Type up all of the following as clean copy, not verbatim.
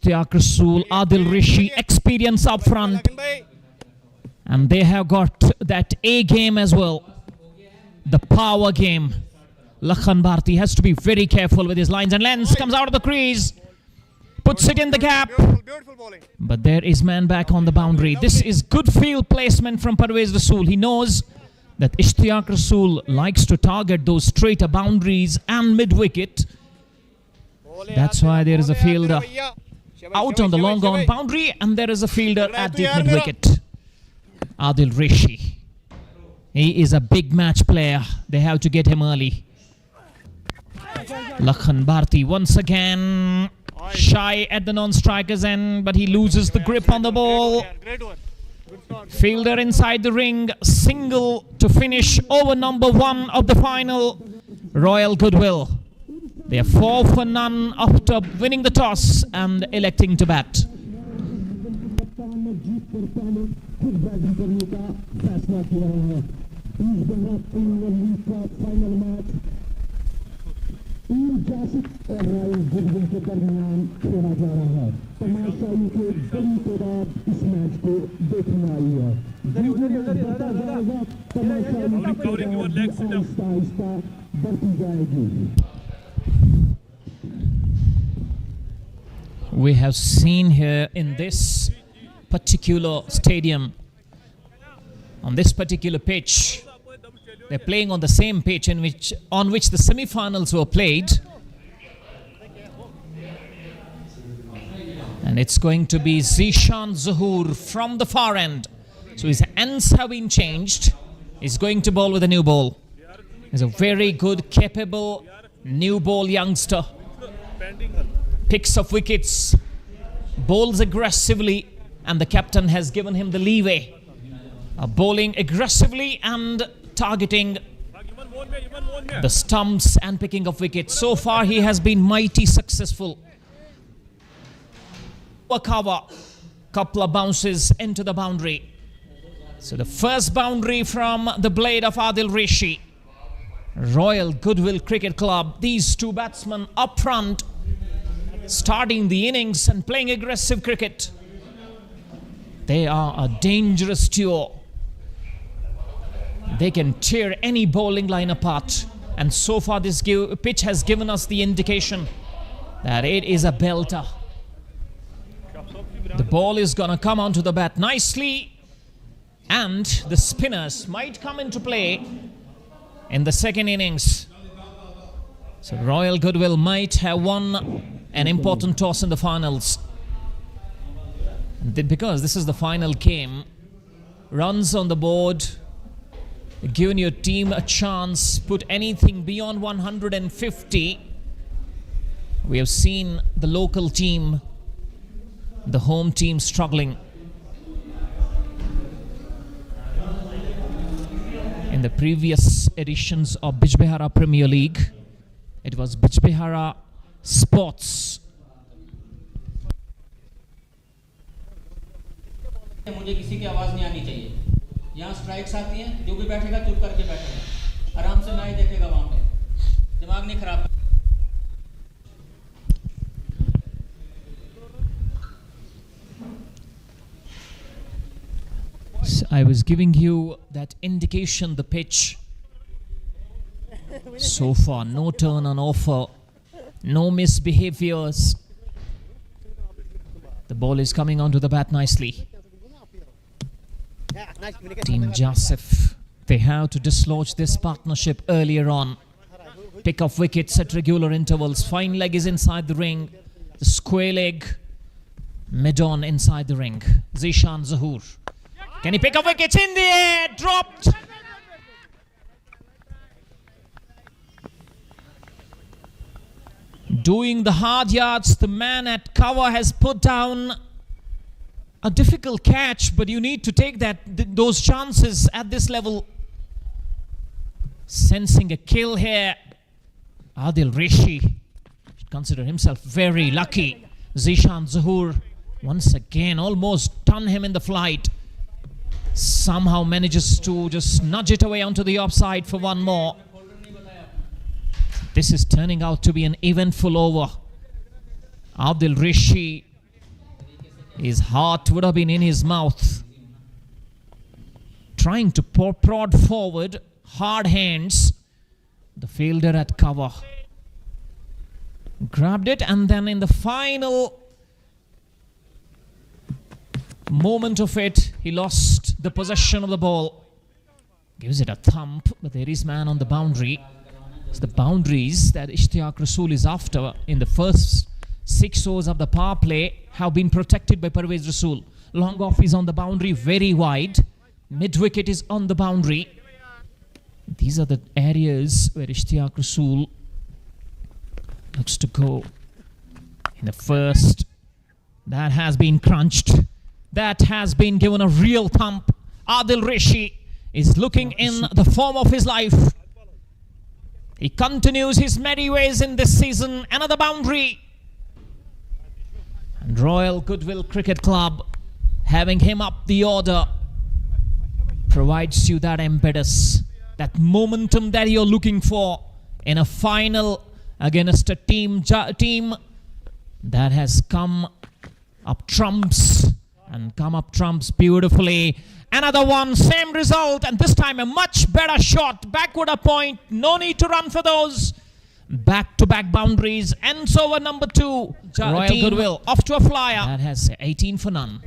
Ishtiyaq Rasool, Adil Rishi, experience up front. And they have got that A game as well. The power game. Lakhan Bharti has to be very careful with his lines and lengths. Comes out of the crease. Puts it in the gap. Beautiful bowling. But there is man back on the boundary. This is good field placement from Parvez Rasool. He knows that Ishtiyaq Rasool likes to target those straighter boundaries and mid-wicket. That's why there is a fielder out on the long on boundary and there is a fielder at the mid-wicket. Adil Rishi. He is a big match player. They have to get him early. Lakhan Bharti once again shy at the non-striker's end, but he loses the grip on the ball. Fielder inside the ring, single to finish over number 1 of the final. Royal Goodwill. They are 4 for none after winning the toss and electing to bat. We have seen here in this particular stadium, on this particular pitch, they're playing on the same pitch on which the semi-finals were played. And it's going to be Zishan Zahoor from the far end. So his ends have been changed. He's going to bowl with a new ball. He's a very good, capable new ball youngster. Picks up wickets, bowls aggressively, and the captain has given him the leeway. Bowling aggressively and targeting the stumps and picking up wickets. So far he has been mighty successful. A cover, couple of bounces into the boundary. So the first boundary from the blade of Adil Rishi. Royal Goodwill Cricket Club, these two batsmen up front, starting the innings and playing aggressive cricket. They are a dangerous duo. They can tear any bowling line apart. And so far this pitch has given us the indication that it is a belter. The ball is going to come onto the bat nicely. And the spinners might come into play in the second innings. So Royal Goodwill might have won an important toss in the finals. And because this is the final game, runs on the board, giving your team a chance, put anything beyond 150. We have seen the local team, the home team struggling. In the previous editions of Bijbehara Premier League, it was Bijbehara Sports. मुझे किसी की आवाज नहीं आनी चाहिए. यहाँ strikes आती हैं, जो भी बैठेगा चुप करके बैठेगा, आराम से मैच देखेगा, वहाँ पे दिमाग नहीं खराब. I was giving you that indication, the pitch. So far, no turn on offer, no misbehaviors. The ball is coming onto the bat nicely. Team Joseph, they have to dislodge this partnership earlier on. Pick up wickets at regular intervals. Fine leg is inside the ring. The square leg, mid-on inside the ring. Zishan Zahoor. Can he pick up wickets in the air? Dropped. Doing the hard yards, the man at cover has put down a difficult catch, but you need to take those chances at this level. Sensing a kill here, Adil Rishi should consider himself very lucky. Zishan Zahoor once again almost done him in the flight. Somehow manages to just nudge it away onto the offside for one more. This is turning out to be an eventful over. Adil Rishi His heart would have been in his mouth. Trying to prod forward, hard hands. The fielder at cover. Grabbed it, and then in the final moment of it, he lost the possession of the ball. Gives it a thump, but there is man on the boundary. It's the boundaries that Ishtiaq Rasool is after in the first 6 overs of the power play have been protected by Parvez Rasool. Long off is on the boundary, very wide. Mid wicket is on the boundary. These are the areas where Ishtiaq Rasool looks to go. In the first, that has been crunched. That has been given a real thump. Adil Rishi is looking in the form of his life. He continues his merry ways in this season. Another boundary. And Royal Goodwill Cricket Club, having him up the order, provides you that impetus, that momentum that you're looking for in a final against a team that has come up trumps and come up trumps beautifully. Another one, same result, and this time a much better shot. Backward a point, no need to run for those. Back-to-back boundaries. Ends over number 2. Royal Goodwill off to a flyer. That has 18 for none.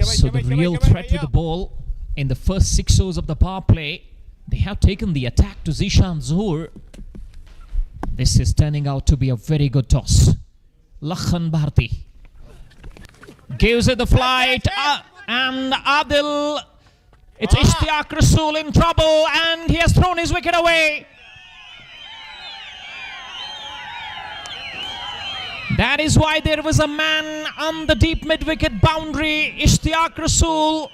So the real threat with the ball in the first 6 overs of the power play, they have taken the attack to Zishan Zohor. This is turning out to be a very good toss. Lakhan Bharti gives it the flight, and Adil, it's Ishtiaq Rasool in trouble, and he has thrown his wicket away. That is why there was a man on the deep mid-wicket boundary, Ishtiaq Rasool.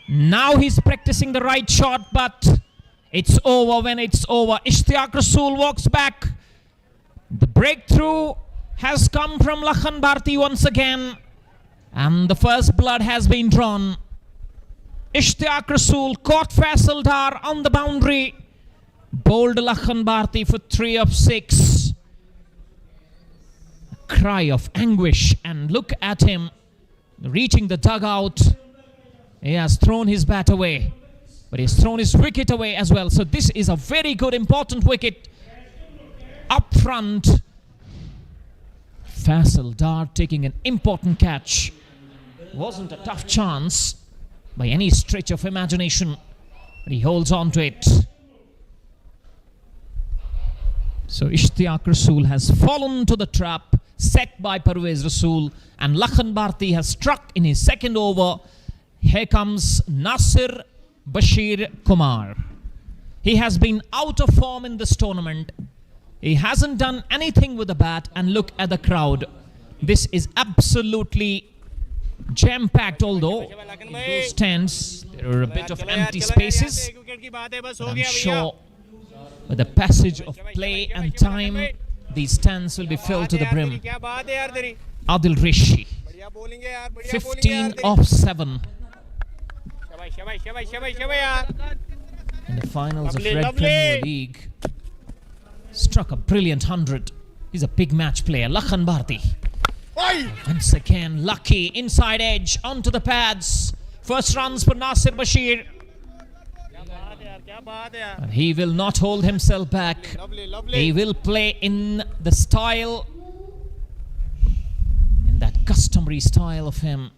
Now he's practicing the right shot, but it's over when it's over. Ishtiaq Rasool walks back. The breakthrough has come from Lakhan Bharti once again, and the first blood has been drawn. Ishtiaq Rasool caught Faisal Dar on the boundary, bowled Lakhan Bharti for 3 of 6. Cry of anguish, and look at him reaching the dugout. He has thrown his bat away, but he's thrown his wicket away as well. So this is a very good, important wicket up front. Faisal Dar taking an important catch. Wasn't a tough chance by any stretch of imagination, but he holds on to it. So Ishtiaq Rasool has fallen to the trap set by Parvez Rasool, and Lakhan Bharti has struck in his second over. Here comes Nasir Bashir Kumar. He has been out of form in this tournament. He hasn't done anything with the bat, and look at the crowd. This is absolutely jam-packed, although in those stands there are a bit of empty spaces. But I'm sure with the passage of play and time, these stands will be filled to the brim. Adil Rishi, 15 of 7. In the finals of Red Premier League, struck a brilliant 100. He's a big match player. Lakhan Bharti. Once again, lucky inside edge onto the pads. First runs for Nasir Bashir. And he will not hold himself back. He will play in the style, in that customary style of him.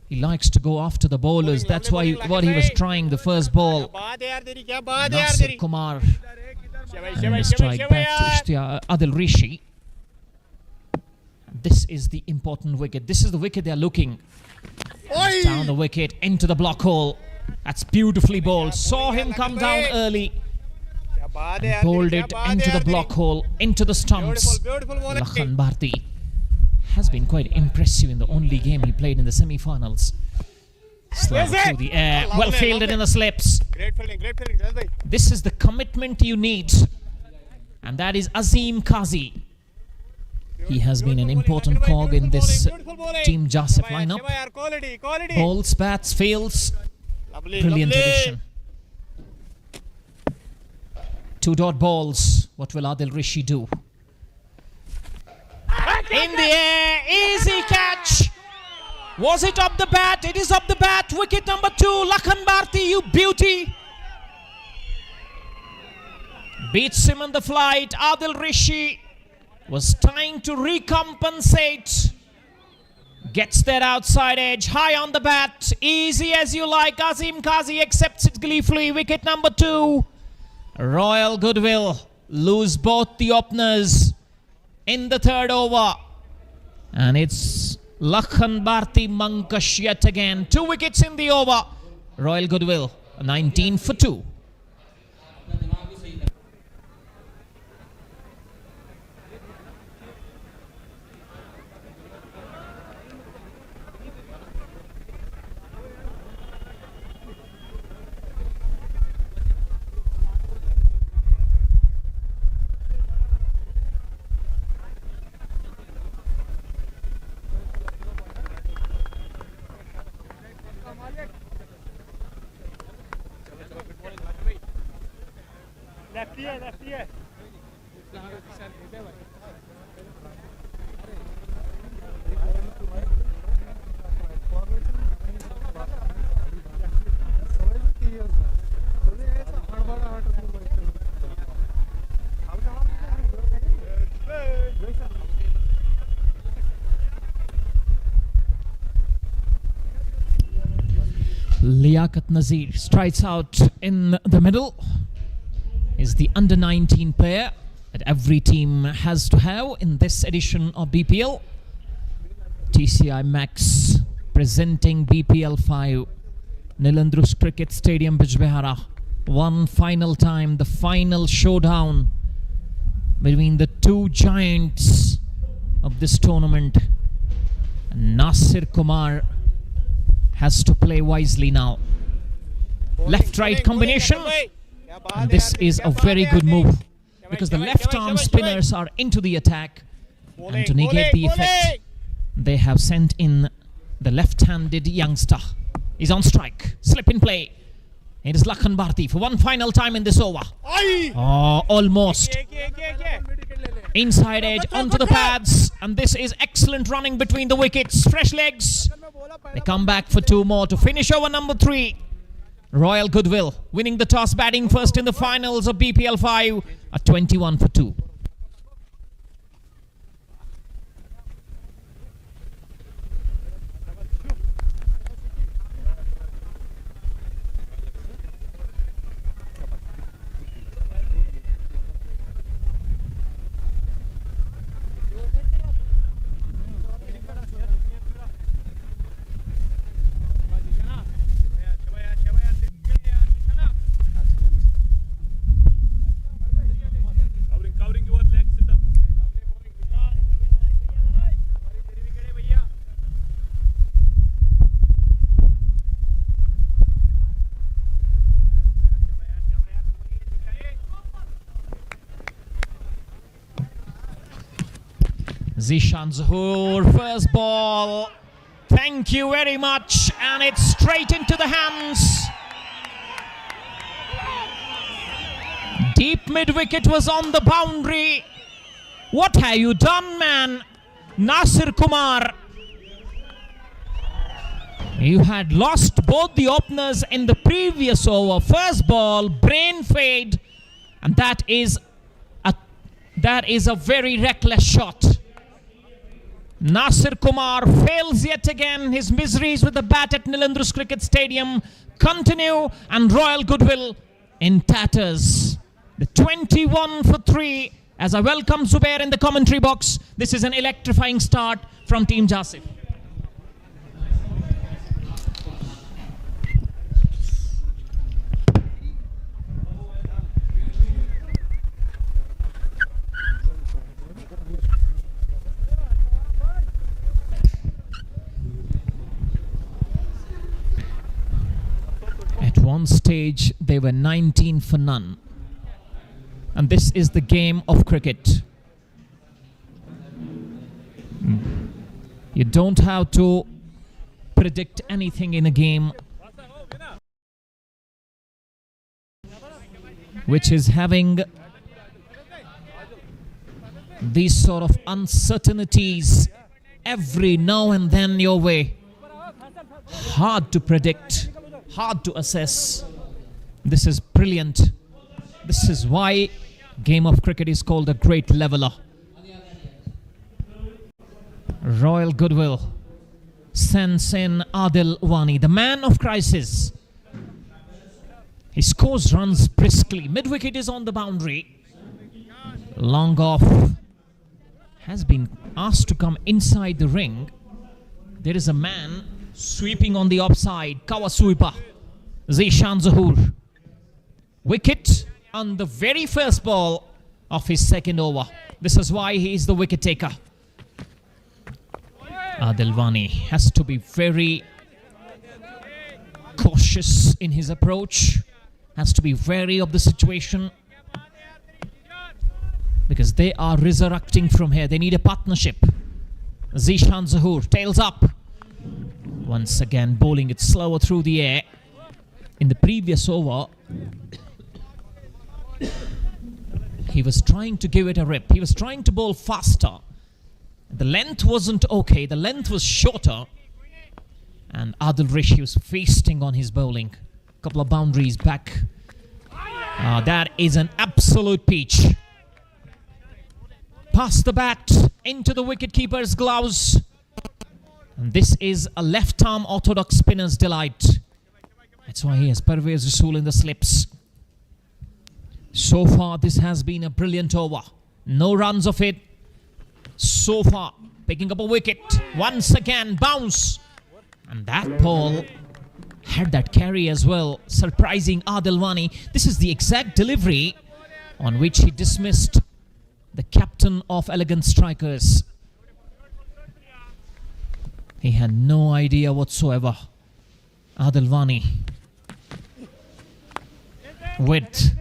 He likes to go after the bowlers. That's why what he was trying the first ball. Nasir Kumar. And a strike back to Adil Rishi. This is the important wicket. This is the wicket they are looking. Down the wicket, into the block hole. That's beautifully bowled. Saw him come down early and bowled it into the block hole, into the stumps. Lakhan Bharti has been quite impressive in the only game he played in the semi-finals. Slam through the air, well fielded in the slips. Great fielding, Jal bhai. This is the commitment you need. And that is Azim Qazi. He has been an important cog in this Team Jasif lineup. Quality. Balls, bats, fields. Lovely, Brilliant lovely. addition. 2-dot balls. What will Adil Rishi do? In the air, easy catch. Was it up the bat? It is up the bat. Wicket number 2, Lakhan Bharti, you beauty. Beats him on the flight. Adil Rishi was trying to recompensate. Gets that outside edge, high on the bat. Easy as you like. Azim Qazi accepts it gleefully. Wicket number 2. Royal Goodwill lose both the openers in the 3rd over. And it's Lakhan Bharti Mankash yet again. 2 wickets in the over. Royal Goodwill, 19 for 2. अपना दिमाग भी सही कर Lefty hai. Liaquat Nazir strikes out in the middle. Is the under 19 player that every team has to have in this edition of BPL. TCI Max presenting BPL 5, Nilandrus Cricket Stadium, Bijbehara. One final time, the final showdown between the 2 giants of this tournament. Nasir Kumar has to play wisely now. Left-right combination. And this is a very good move because the left-arm spinners are into the attack. And to negate the effect, they have sent in the left-handed youngster. He's on strike. Slip in play. It is Lakhan Bharti for one final time in this over. Oh, almost. Inside edge onto the pads. And this is excellent running between the wickets. Fresh legs. They come back for 2 more to finish over number 3. Royal Goodwill winning the toss, batting first in the finals of BPL 5 at 21 for 2. Covering your legs, Sitam. Zishan Zahoor, first ball. Thank you very much. And it's straight into the hands. Deep mid-wicket was on the boundary. What have you done, man? Nasir Kumar. You had lost both the openers in the previous over. First ball, brain fade. And that is a very reckless shot. Nasir Kumar fails yet again. His miseries with the bat at Nilandrus Cricket Stadium continue, and Royal Goodwill in tatters. The 21 for 3 as I welcome Zubair in the commentary box. This is an electrifying start from Team Jasif. On stage, they were 19 for none. And this is the game of cricket. You don't have to predict anything in a game which is having these sort of uncertainties every now and then your way. Hard to predict, hard to assess. This is brilliant. This is why game of cricket is called a great leveler. Royal Goodwill sends in Adil Wani, the man of crisis. He scores runs briskly. Mid-wicket is on the boundary. Long off has been asked to come inside the ring. There is a man sweeping on the offside. Cover sweeper. Zishan Zahoor. Wicket on the very first ball of his second over. This is why he is the wicket taker. Adil Wani has to be very cautious in his approach. Has to be wary of the situation. Because they are resurrecting from here. They need a partnership. Zishan Zahoor tails up. Once again bowling it slower through the air. In the previous over, he was trying to give it a rip. He was trying to bowl faster. The length wasn't okay. The length was shorter. And Adil Rishi was feasting on his bowling. Couple of boundaries back. That is an absolute peach. Past the bat into the wicketkeeper's gloves. And this is a left-arm orthodox spinner's delight. That's why he has Parvez Rasool in the slips. So far, this has been a brilliant over. No runs of it. So far, picking up a wicket. Once again, bounce. And that ball had that carry as well, surprising Adil Wani. This is the exact delivery on which he dismissed the captain of Elegant Strikers. He had no idea whatsoever. Adil Wani. Width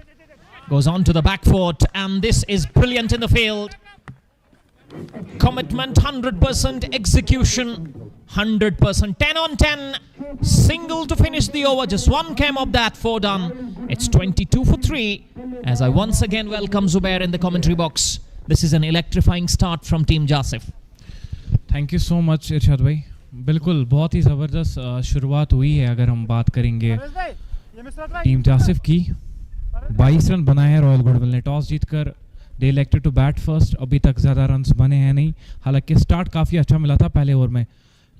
goes on to the back foot, and this is brilliant in the field. Commitment, 100%, execution 100%, 10 on 10, single to finish the over. Just one came of that, 4 done. It's 22 for 3 as I once again welcome Zubair in the commentary box. This is an electrifying start from Team Jasif. Thank you so much Irshad bhai. बिल्कुल बहुत ही ज़बरदस्त शुरुआत हुई है. अगर हम बात करेंगे टीम जासिफ की, 22 रन बनाए हैं रॉयल गुडविल ने. टॉस जीतकर दे इलेक्टेड टू बैट फर्स्ट. अभी तक ज़्यादा रन्स बने हैं नहीं. हालांकि स्टार्ट काफ़ी अच्छा मिला था पहले ओवर में,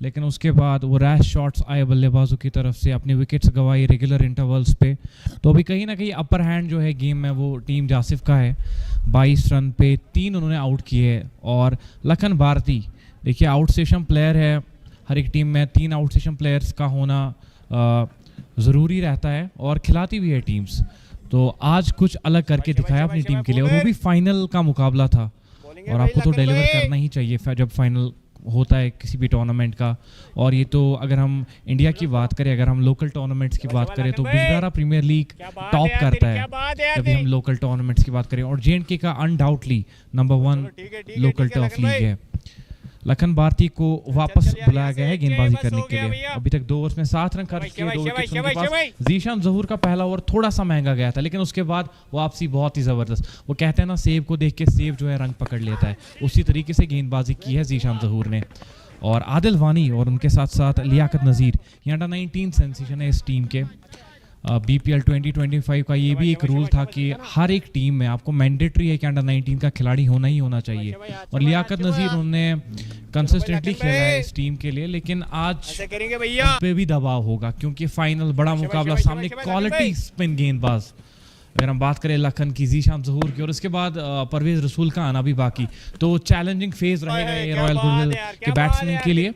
लेकिन उसके बाद वो रैश शॉट्स आए बल्लेबाजों की तरफ से. अपनी विकेट्स गंवाई रेगुलर इंटरवल्स पे. तो अभी कहीं ना कहीं अपर हैंड जो है गेम में वो टीम जासिफ का है. 22 रन पे 3 उन्होंने आउट किए. और लखन भारती देखिए आउट स्टेशन प्लेयर है. हर एक टीम में 3 आउट स्टेशन प्लेयर्स का होना ज़रूरी रहता है और खिलाती भी है टीम्स. तो आज कुछ अलग करके दिखाया अपनी टीम के लिए, और वो भी फाइनल का मुकाबला था. और आपको तो डिलीवर करना ही चाहिए जब फाइनल होता है किसी भी टूर्नामेंट का. और ये तो अगर हम इंडिया की बात करें, अगर हम लोकल टूर्नामेंट्स की बात करें तो बिजबेहारा प्रीमियर लीग टॉप करता है जब हम लोकल टूर्नामेंट्स की बात करें. और J&K का undoubtedly number 1 local top league है. लखन भारती को वापस बुलाया गया है गेंदबाजी करने के लिए. अभी तक 2 ओवर्स में 7 रन खर्च किए, 2 विकेट्स उनके पास. जीशान ज़हूर का पहला ओवर थोड़ा सा महंगा गया था, लेकिन उसके बाद वापसी बहुत ही ज़बरदस्त. वो कहते हैं ना, सेब को देख के सेब जो है रंग पकड़ लेता है. उसी तरीके से गेंदबाजी की है जीशान ज़हूर ने. और आदिल वानी और उनके साथ साथ लियाकत नज़ीर, ये अंडर 19 सेंसेशन है इस टीम के. BPL 2025 का ये भी एक रूल था कि हर एक टीम में आपको मैंडेटरी है कि अंडर 19 का खिलाड़ी होना ही होना चाहिए. और लियाकत नज़ीर उन्होंने कंसिस्टेंटली खेला है इस टीम के लिए, लेकिन आज उस पे भी दबाव होगा क्योंकि फाइनल बड़ा मुकाबला सामने. क्वालिटी स्पिन गेंदबाज अगर हम बात करें लखन की, जीशान ज़हूर की, और उसके बाद परवेज रसूल का आना भी बाकी. तो चैलेंजिंग फेज रहेगा ये रॉयल गुडविल के बैट्समैन के लिए.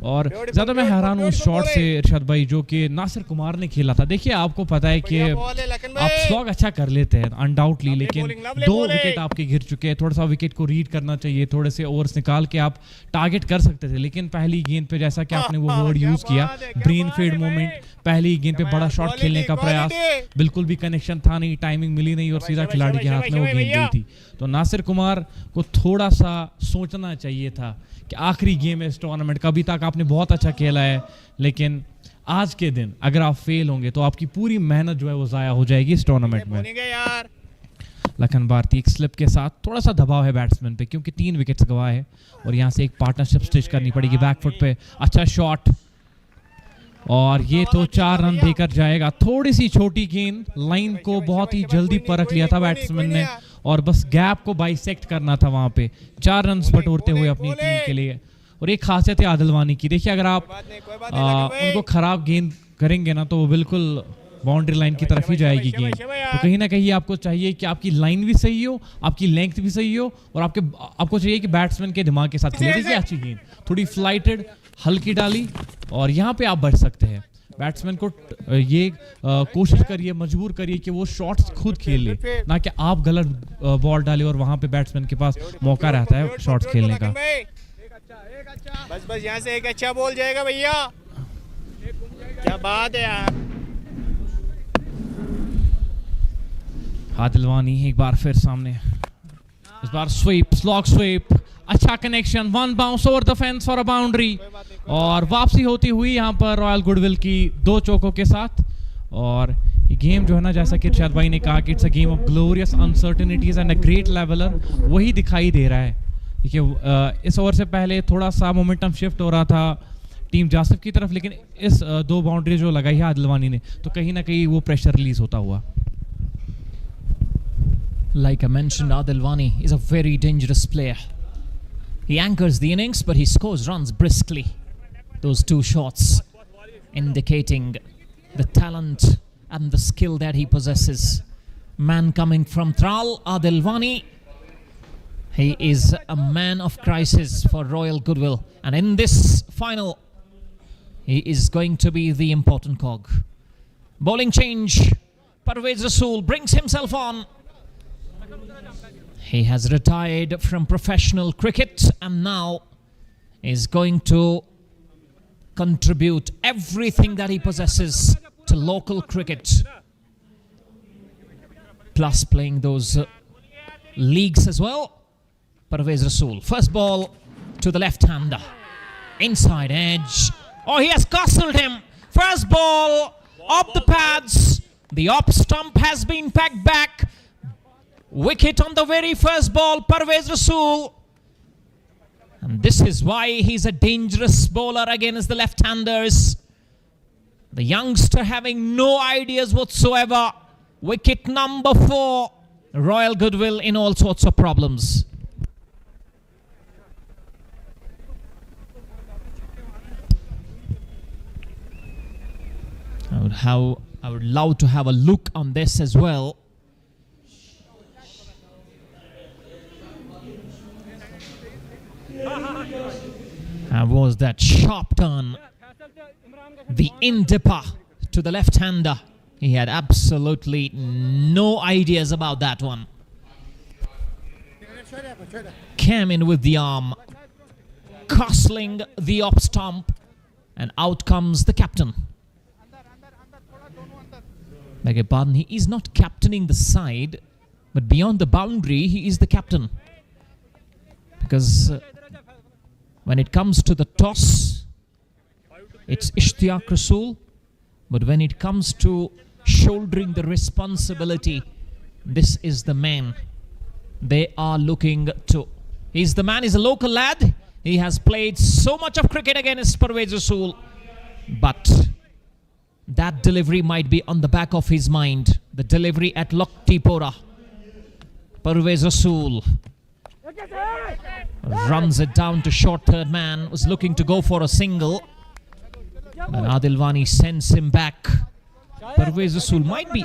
और ज़्यादा मैं हैरान हूँ उस शॉट से इरशाद भाई जो कि नासिर कुमार ने खेला था। देखिए आपको पता है कि आप स्लॉग अच्छा कर लेते हैं अनडाउटली, लेकिन 2 विकेट आपके गिर चुके हैं। थोड़ा सा विकेट को रीड करना चाहिए, थोड़े से ओवर्स निकाल के आप टारगेट कर सकते थे। लेकिन पहली गेंद पे जैसा कि आपने वो वर्ड यूज़ किया ब्रेन फेड मोमेंट, पहली गेंद पे बड़ा शॉट खेलने का प्रयास, बिल्कुल भी कनेक्शन था नहीं, टाइमिंग मिली नहीं और सीधा खिलाड़ी के हाथ में वो गेंद गई थी। तो नासिर कुमार को थोड़ा सा सोचना चाहिए था कि आखिरी गेम है इस टूर्नामेंट का। अभी तक आपने बहुत अच्छा खेला है, लेकिन आज के दिन अगर आप फेल होंगे तो आपकी पूरी मेहनत जो है वो ज़ाया हो जाएगी इस टूर्नामेंट में। लखन भारती एक स्लिप के साथ, थोड़ा सा दबाव है बैट्समैन पे क्योंकि 3 विकेट्स गवाए हैं और यहाँ से एक पार्टनरशिप स्टिच करनी पड़ेगी बैकफुट पे। अच्छा शॉट और ये तो 4 रन देकर जाएगा। थोड़ी सी छोटी गेंद, लाइन को बहुत ही जल्दी परख लिया था बैट्समैन ने और बस गैप को बाइसेक्ट करना था वहां पे। 4 रन बटोरते हुए अपनी टीम के लिए। और एक खासियत है आदिलवानी की, देखिए अगर आप उनको खराब गेंद करेंगे ना तो वो बिल्कुल बाउंड्री लाइन की तरफ ही जाएगी गेंद। तो कहीं ना कहीं आपको चाहिए कि आपकी लाइन भी सही हो, आपकी लेंथ भी सही हो और आपको चाहिए कि बैट्समैन के दिमाग के साथ खेले। देखिए अच्छी गेंद, थोड़ी फ्लाइटेड, हल्की डाली और यहाँ पे आप बढ़ सकते हैं। बैट्समैन को ये कोशिश करिए, मजबूर करिए कि वो शॉट्स खुद खेल ले, ना कि आप गलत बॉल डाले और वहां पे बैट्समैन के पास मौका रहता है शॉट्स खेलने का। बस यहाँ से एक अच्छा बॉल जाएगा भैया, क्या बात है यार। आदिलवानी एक बार फिर सामने, इस बार स्वीप, स्लॉग स्वीप, अच्छा connection, 1 bounce over the fence for a boundary और वापसी होती हुई यहाँ पर रॉयल गुडविल की 2 चौकों के साथ। और ये गेम जो है ना, जैसा कि इरशाद भाई ने कहा कि it's a game of glorious uncertainties and a great leveller, वही दिखाई दे रहा है। देखिए इस ओवर से पहले थोड़ा सा मोमेंटम शिफ्ट हो रहा था टीम जासिफ की तरफ, लेकिन इस 2 बाउंड्री जो लगाई है आदिलवानी ने तो कहीं ना कहीं वो प्रेशर रिलीज होता हुआ। Like I mentioned, Adilwani is a very dangerous player. He anchors the innings, but he scores runs briskly. Those 2 shots indicating the talent and the skill that he possesses. Man coming from Tral, Adilwani. He is a man of crisis for Royal Goodwill. And in this final, he is going to be the important cog. Bowling change. Parvez Rasool brings himself on. He has retired from professional cricket and now is going to contribute everything that he possesses to local cricket, plus playing those leagues as well. Parvez Rasool, first ball to the left-hander, inside edge. Oh, he has castled him. First ball off the pads. The off stump has been packed back. Wicket on the very first ball, Parvez Rasool. And this is why he's a dangerous bowler against the left-handers. The youngster having no ideas whatsoever. Wicket number 4. Royal Goodwill in all sorts of problems. I would love to have a look on this as well. And was that sharp turn, the in-dipper to the left-hander. He had absolutely no ideas about that one. Came in with the arm, castling the off stump, and out comes the captain. Beg your pardon, he is not captaining the side, but beyond the boundary, he is the captain. Because when it comes to the toss, it's Ishtiyaq Rasool. But when it comes to shouldering the responsibility, this is the man they are looking to. He's the man, he's a local lad. He has played so much of cricket against Parvez Rasool. But that delivery might be on the back of his mind. The delivery at Loktipora. Parvez Rasool runs it down to short third man. Was looking to go for a single. And Adilwani sends him back. Parvez Rasool might be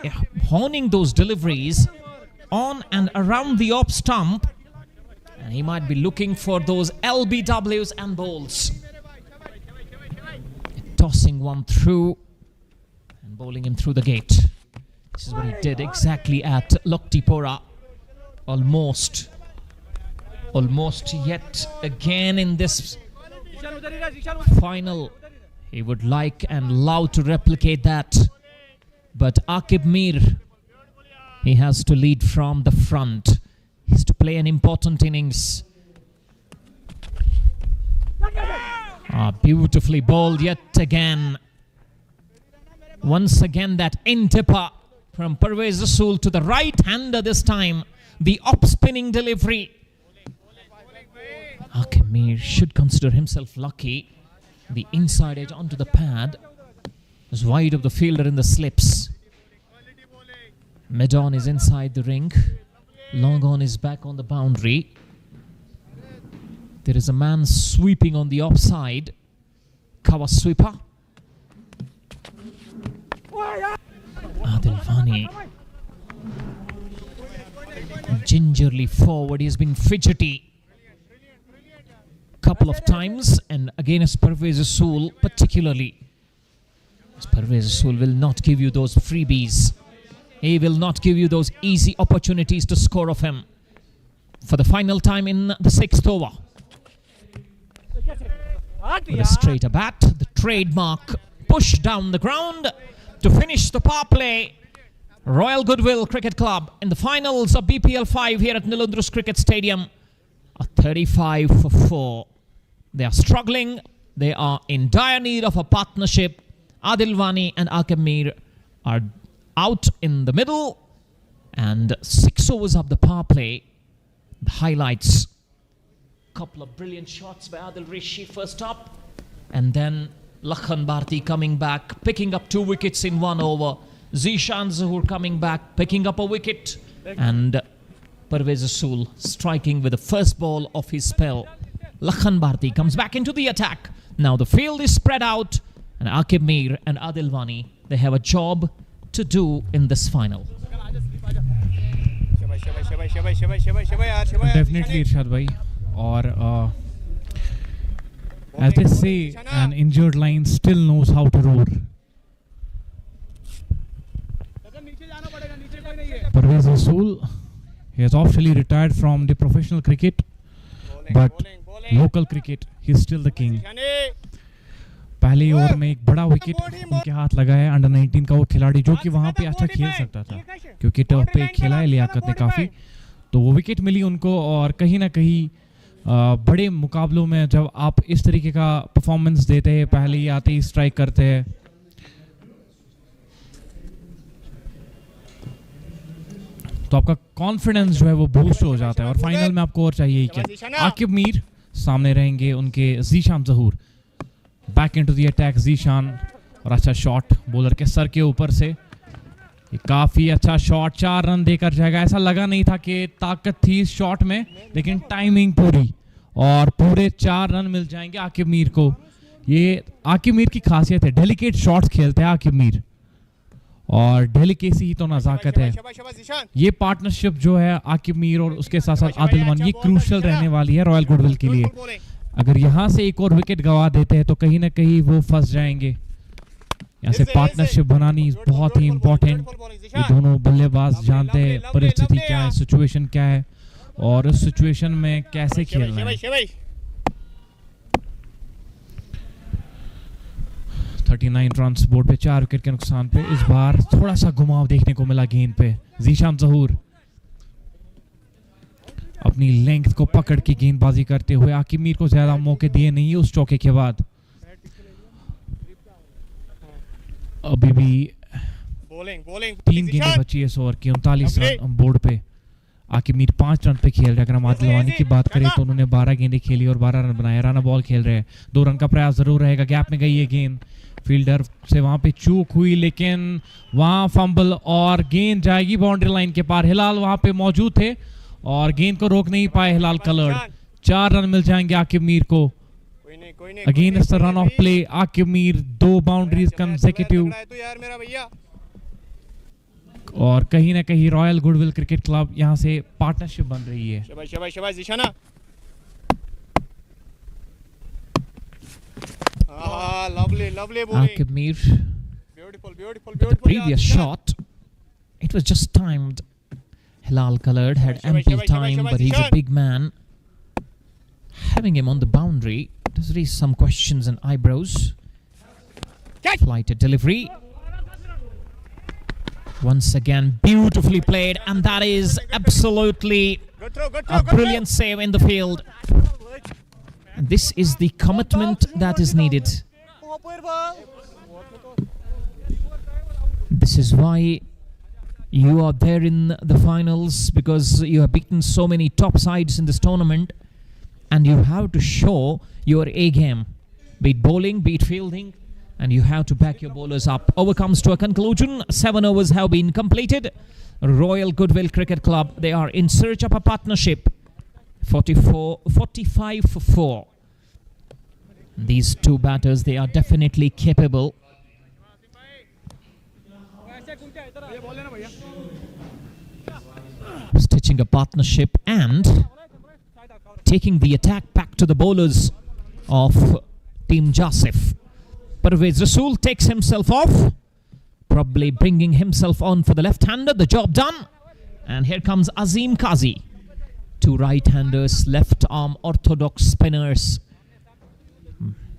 honing those deliveries on and around the off stump. And he might be looking for those LBWs and balls. tossing one through and bowling him through the gate. This is what he did exactly at Loktipora. Almost yet again in this final. He would like and love to replicate that. But Aqib Mir, he has to lead from the front. He has to play an important innings. Beautifully bowled yet again. Once again that in-tipper from Parvez Rasool to the right-hander this time. The up-spinning delivery. Aqib Mir should consider himself lucky. The inside edge onto the pad is wide of the fielder in the slips. Mid-on is inside the ring. Long on is back on the boundary. There is a man sweeping on the offside. Cover sweeper. Adil Wani gingerly forward. He has been fidgety couple of times, and against Parvez Rasool particularly. Parvez Rasool will not give you those freebies. He will not give you those easy opportunities to score of him. For the final time in the 6th over. With a straighter bat, the trademark push down the ground to finish the power play. Royal Goodwill Cricket Club in the finals of BPL 5 here at Nilundrus Cricket Stadium are 35 for 4. They are struggling. They are in dire need of a partnership. Adil Wani and Aqib Mir are out in the middle. And 6 overs of the power play. The highlights. Couple of brilliant shots by Adil Rishi first up. And then Lakhan Bharti coming back, picking up 2 wickets in 1 over. Zishan Zahoor coming back, picking up a wicket. And Parvez Rasool striking with the first ball of his spell. Lakhan Bharti comes back into the attack. Now the field is spread out. And Aqib Mir and Adil Wani, they have a job to do in this final. Definitely, Irshad bhai. Or as they say, an injured lion still knows how to roar. Parvez Rasool, he has officially retired from the professional cricket, but local cricket, he is still the king. पहले over में एक बड़ा wicket उनके हाथ लगा है under 19 का वो खिलाड़ी जो कि वहां पे अच्छा खेल सकता था क्योंकि टर्फ पे खेला है लियाकत ने काफ़ी, तो वो विकेट मिली उनको। और कहीं ना कहीं बड़े मुकाबलों में जब आप इस तरीके का परफॉर्मेंस देते हैं, पहले ही आते ही स्ट्राइक करते हैं, तो आपका कॉन्फिडेंस जो है वो बूस्ट हो जाता है। और फाइनल में आपको और चाहिए ही क्या। आकिब मीर सामने रहेंगे उनके Zeeshan Zahoor. Back into the attack Zeeshan, और अच्छा शॉट बॉलर के सर के ऊपर से, ये काफ़ी अच्छा शॉट, 4 रन देकर जाएगा। ऐसा लगा नहीं था कि ताकत थी इस शॉट में, लेकिन टाइमिंग पूरी, और पूरे 4 रन मिल जाएंगे आकिब मीर को। ये आकिब मीर की खासियत है, डेलिकेट शॉट्स खेलते हैं आकिब मीर, और डेलिकेसी ही तो नज़ाकत है। ये पार्टनरशिप जो है आकिब मीर और उसके साथ साथ आदिल वानी, ये क्रूशल रहने वाली है रॉयल गुडविल के लिए। अगर यहाँ से एक और विकेट गंवा देते हैं तो कहीं ना कहीं वो फंस जाएंगे। यहाँ से पार्टनरशिप बनानी बहुत ही इम्पोर्टेंट। ये दोनों बल्लेबाज जानते हैं परिस्थिति क्या है, सिचुएशन क्या है, और उस सिचुएशन में कैसे खेलना है। 39 रन बोर्ड पे, 4 विकेट के नुकसान पे। इस बार थोड़ा सा घुमाव देखने को मिला गेंद पे। जीशान जहूर अपनी लेंथ को पकड़ के गेंदबाजी करते हुए आकिब मीर को ज्यादा मौके दिए नहीं उस चौके के बाद। अभी भी 3 गेंदें बची है इस ओवर की, 39 रन बोर्ड पे। आकिब मीर 5 रन पे खेल रहे हैं। अगर हम आदिल वानी की बात करें तो उन्होंने 12 गेंदें खेली और 12 रन बनाए। राना बॉल खेल रहे हैं, 2 रन का प्रयास जरूर रहेगा। गैप में गई ये गेंद, फील्डर से वहां पे चूक हुई, लेकिन वहां फंबल और गेंद जाएगी बाउंड्री लाइन के पार। हिलाल वहां पे मौजूद थे और गेंद को रोक नहीं पाए हिलाल कलर्ड। 4 रन मिल जाएंगे आकिब मीर को। Against the run of play Aqib Mir 2 boundaries consecutive, और कहीं ना कहीं रॉयल गुडविल क्रिकेट क्लब यहां से पार्टनरशिप बन रही है। lovely bowling. Aqib Mir, Beautiful the previous shot, it was just timed. Hilal Colored had ample time, but he's a big man. Having him on the boundary does raise some questions and eyebrows. Flighted delivery. Once again, beautifully played, and that is absolutely a brilliant save in the field. And this is the commitment that is needed. This is why you are there in the finals, because you have beaten so many top sides in this tournament, and you have to show your A game, be it bowling, be it fielding, and you have to back your bowlers up. Over comes to a conclusion. 7 overs have been completed. Royal Goodwill Cricket Club, they are in search of a partnership. 45 for 4. These two batters, they are definitely capable. Stitching a partnership and taking the attack back to the bowlers of Team Jasif. Parvez Rasool takes himself off, probably bringing himself on for the left-hander. The job done. And here comes Azim Kazi. Two right-handers, left-arm orthodox spinners.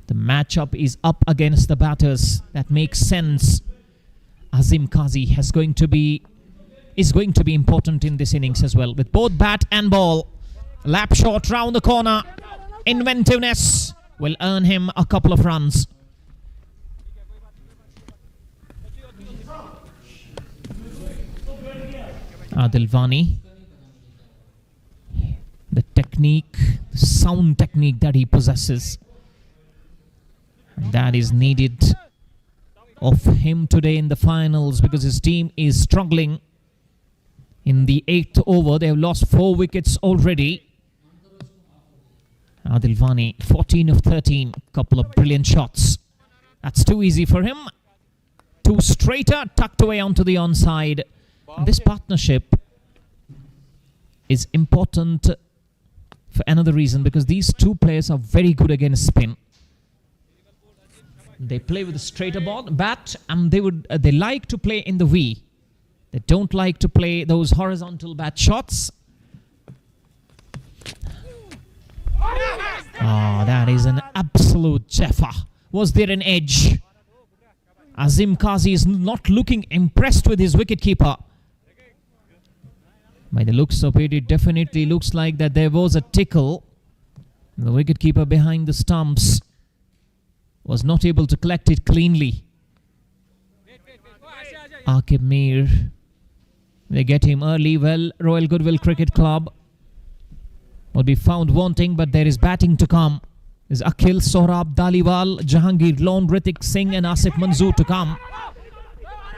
The matchup is up against the batters. That makes sense. Azim Kazi is going to be important in this innings as well. With both bat and ball. Lap shot round the corner. Inventiveness will earn him a couple of runs. Adil Vani. The technique, the sound technique that he possesses, that is needed of him today in the finals, because his team is struggling. In the 8th over, they have lost 4 wickets already. Adil Vani, 14 of 13, couple of brilliant shots. That's too easy for him. Two straighter, tucked away onto the onside. And this partnership is important for another reason, because these two players are very good against spin. They play with a straighter bat, and they like to play in the V. They don't like to play those horizontal bat shots. That is an absolute jaffa. Was there an edge? Azim Kazi is not looking impressed with his wicketkeeper. By the looks of it, it definitely looks like that there was a tickle. The wicketkeeper behind the stumps was not able to collect it cleanly. Aqib Mir, they get him early. Well, Royal Goodwill Cricket Club will be found wanting, but there is batting to come. There's Akhil, Sohrab, Daliwal, Jahangir, Lone, Ritik Singh and Asif Manzoor to come.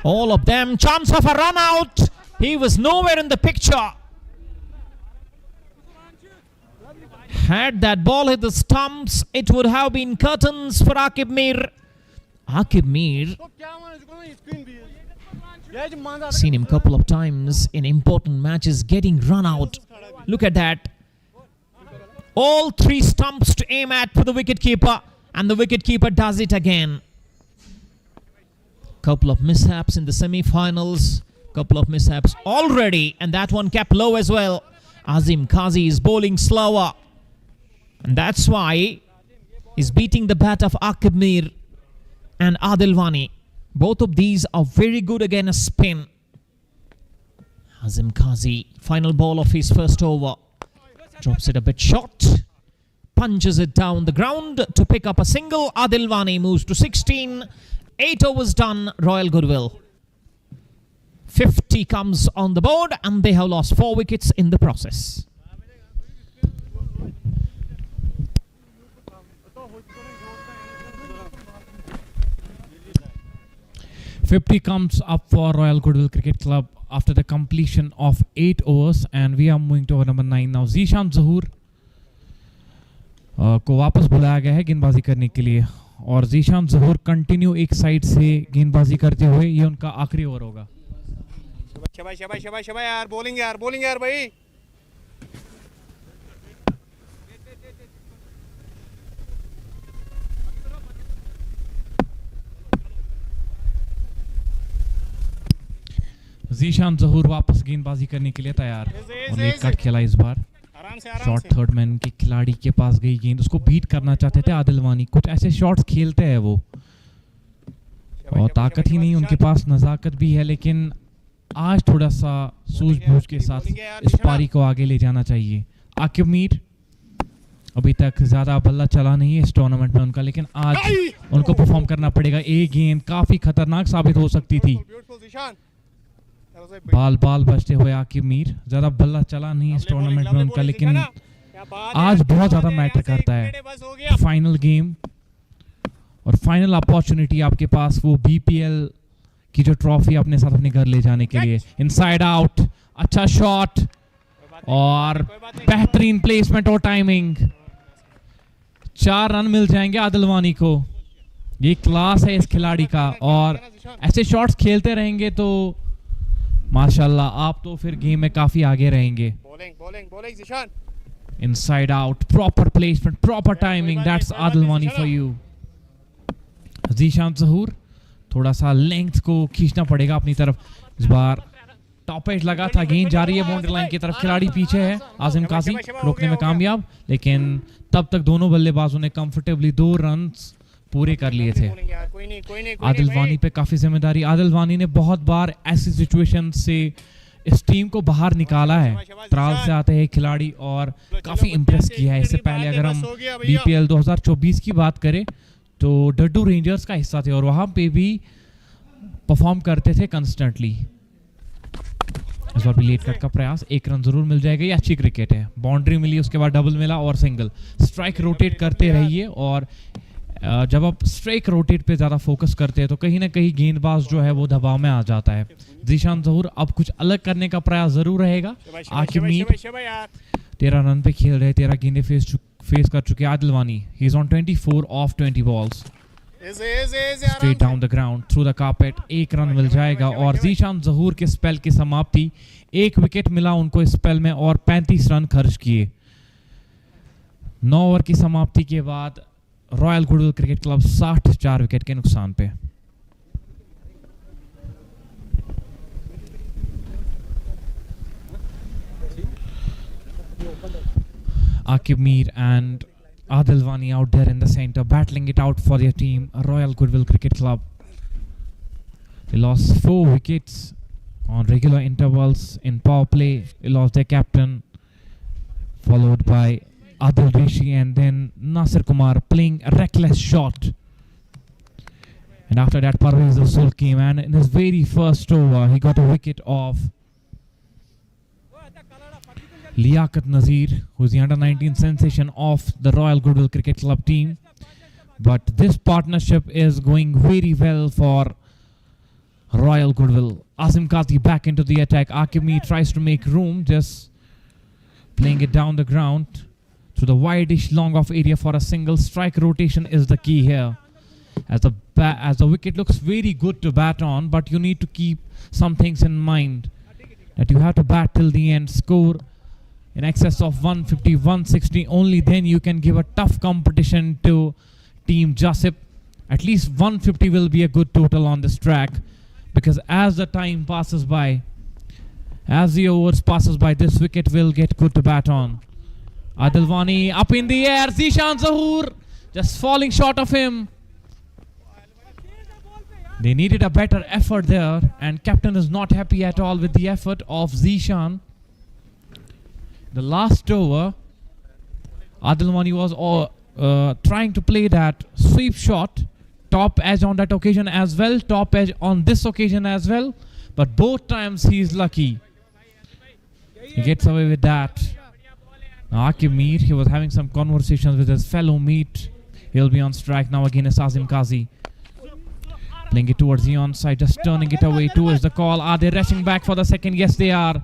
All of them, chance of a run out. He was nowhere in the picture. Had that ball hit the stumps, it would have been curtains for Aqib Mir. Aqib Mir, seen him a couple of times in important matches getting run out. Look at that. All 3 stumps to aim at for the wicketkeeper, and the wicketkeeper does it again. Couple of mishaps in the semi-finals. Couple of mishaps already, and that one kept low as well. Azim Kazi is bowling slower, and that's why he's beating the bat of Aqib Mir and Adil Vani. Both of these are very good against spin. Azim Kazi, final ball of his first over, drops it a bit short, punches it down the ground to pick up a single. Adil Vani moves to 16. 8 overs done, Royal Goodwill. 50 comes on the board, and they have lost 4 wickets in the process. $50 comes up for Royal Goodwill Cricket Club after the completion of 8 overs, and we are moving to over number 9 now. Zishan Zahoor को वापस बुलाया गया है गेंदबाजी करने के लिए, और जीशान जहूर कंटिन्यू एक साइड से गेंदबाजी करते हुए ये उनका आखिरी ओवर होगा. शाबाश यार, बॉलिंग यार भाई. जीशान जहूर वापस गेंदबाजी करने के लिए तैयार और एक कट खेला इस बार। आराम से आराम शॉट से। थर्ड मैन के खिलाड़ी के पास गई गेंद, उसको बीट करना चाहते थे आदिल वानी। कुछ ऐसे शॉट्स खेलते हैं वो, और ताकत ही नहीं उनके पास, नजाकत भी है, लेकिन आज थोड़ा सा सूझबूझ के साथ इस पारी को आगे ले जाना चाहिए। आकिब मीर अभी तक ज्यादा बल्ला चला नहीं है इस टूर्नामेंट में उनका, लेकिन आज उनको परफॉर्म करना पड़ेगा। एक गेंद काफी खतरनाक साबित हो सकती थी। बाल बाल बचते हुए आकिब मीर, ज्यादा बल्ला चला नहीं इस टूर्नामेंट में उनका, लेकिन आज बहुत ज्यादा मैटर करता है। फाइनल गेम और फाइनल अपॉर्चुनिटी आपके पास, वो बीपीएल की जो ट्रॉफी अपने साथ अपने घर ले जाने के लिए। इनसाइड आउट, अच्छा शॉट और बेहतरीन प्लेसमेंट और टाइमिंग। 4 रन मिल जाएंगे आदिल वानी को। ये क्लास है इस खिलाड़ी का, और ऐसे शॉट्स खेलते रहेंगे तो माशाल्लाह आप तो फिर गेम में काफी आगे रहेंगे। Bowling Zeeshan. Inside out, proper placement, proper timing, that's Adil Wani for you. Zeeshan जहूर थोड़ा सा लेंथ को खींचना पड़ेगा अपनी तरफ। इस बार टॉप एज लगा था, गेंद जा रही है बाउंड्री लाइन की तरफ, खिलाड़ी पीछे है। आसिम काजी रोकने में कामयाब, लेकिन तब तक दोनों बल्लेबाजों ने कंफर्टेबली 2 रन पूरे कर लिए थे। आदिल वानी पे काफी जिम्मेदारी। आदिल वानी ने बहुत बार ऐसी सिचुएशन से इस टीम को बाहर निकाला है। त्राल से आते हैं खिलाड़ी और काफी इम्प्रेस किया है। इससे पहले अगर हम बीपीएल 2024 की बात करें तो डड्डू रेंजर्स का हिस्सा थे और वहां पे भी परफॉर्म करते थे कंस्टेंटली। इस बार भी लेट कट का प्रयास, 1 रन जरूर मिल जाएगा। ये अच्छी क्रिकेट है। बाउंड्री मिली, उसके बाद डबल मिला और सिंगल। स्ट्राइक रोटेट करते रहिए, और जब आप स्ट्राइक रोटेट पे ज़्यादा फोकस करते हैं तो कहीं ना कहीं गेंदबाज जो है वो दबाव में आ जाता है। जीशान जहूर अब कुछ अलग करने का प्रयास जरूर रहेगा। आकिब मीर 13 रन पे खेल रहे, 13 गेंदें फेस कर चुके Adil Wani. He is on 24 of 20 balls. Straight down the ground through the carpet, 1 run मिल जाएगा। और जीशान जहूर के स्पेल की समाप्ति, 1 विकेट मिला उनको इस स्पेल में और 35 रन खर्च किए। 9 ओवर की समाप्ति के बाद royal goodwill cricket club 64 wicket के नुकसान पे। Akib Mir and Adil Wani out there in the center, battling it out for their team, Royal Goodwill Cricket Club. They lost 4 wickets on regular intervals in power play. They lost their captain, followed by Adil Rishi, and then Nasir Kumar playing a reckless shot. And after that, Parvez Rasool came, and in his very first over, he got a wicket of Liaquat Nazir, who is the under-19 sensation of the Royal Goodwill Cricket Club team. But this partnership is going very well for Royal Goodwill. Asim Kazi back into the attack. Akimi tries to make room, just playing it down the ground to the wide-ish long-off area for a single. Strike rotation is the key here. As the wicket looks very good to bat on, but you need to keep some things in mind. That you have to bat till the end, score in excess of 150, 160. Only then you can give a tough competition to Team Jasip. At least 150 will be a good total on this track, because as the time passes by, as the overs passes by, this wicket will get good to bat on. Adil Wani up in the air. Zishan Zahoor just falling short of him. They needed a better effort there, and captain is not happy at all with the effort of Zishan. The last over, Adil Wani was trying to play that sweep shot, top edge on that occasion as well, top edge on this occasion as well, but both times he's lucky. He gets away with that. Now Akib Mir, he was having some conversations with his fellow mate. He'll be on strike now again as Azim Kazi. Playing it towards the onside, just turning it away towards the call. Are they rushing back for the second? Yes, they are.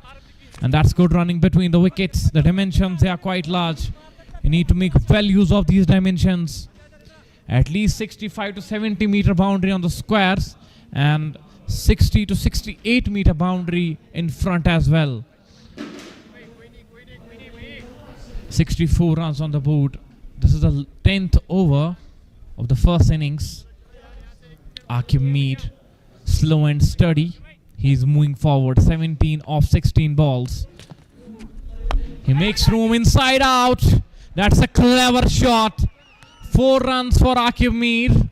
And that's good running between the wickets. The dimensions, they are quite large. You need to make well use of these dimensions. At least 65 to 70 meter boundary on the squares, and 60 to 68 meter boundary in front as well. 64 runs on the board. This is the 10th over of the first innings. Akib Mir, slow and steady, He's moving forward. 17 of 16 balls. He makes room inside out. That's a clever shot. 4 runs for Aqib Mir.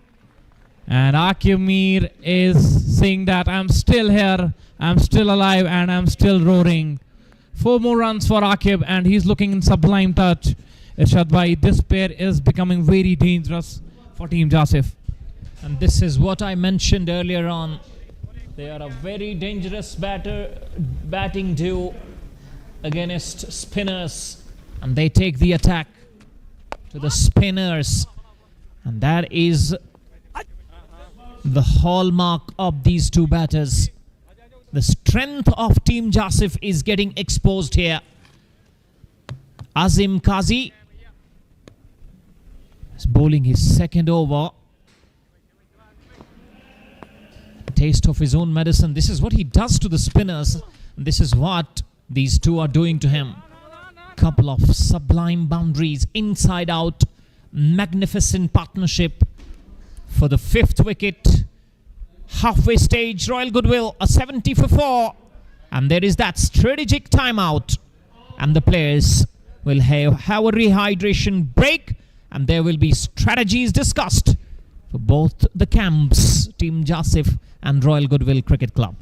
And Aqib Mir is saying that I'm still here, I'm still alive, and I'm still roaring. 4 more runs for Aqib, and he's looking in sublime touch. Irshad bhai, this pair is becoming very dangerous for Team Jasif. And this is what I mentioned earlier on. They are a very dangerous batting duo against spinners. And they take the attack to the spinners. And that is the hallmark of these two batters. The strength of Team Jasif is getting exposed here. Azim Qazi is bowling his second over. Taste of his own medicine. This is what he does to the spinners. And this is what these two are doing to him. Couple of sublime boundaries, inside out, magnificent partnership for the 5th wicket. Halfway stage, Royal Goodwill, a 70 for 4. And there is that strategic timeout. And the players will have a rehydration break. And there will be strategies discussed for both the camps, Team Jasif and Royal Goodwill Cricket Club.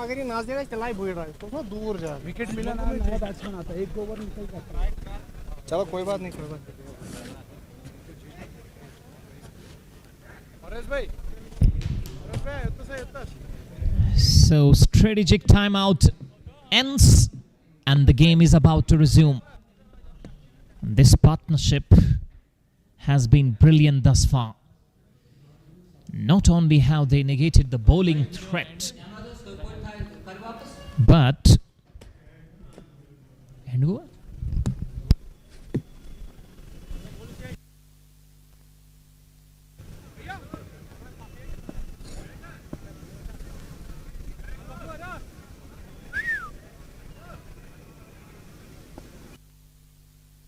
अगर ये नाच देगा चला ही भूल रहा है तो ना दूर जा विकेट मिला ना नया बैट्समैन आता है 1 ओवर निकल जाता है चलो कोई बात नहीं So strategic timeout ends and the game is about to resume. This partnership has been brilliant thus far. Not only have they negated the bowling threat, but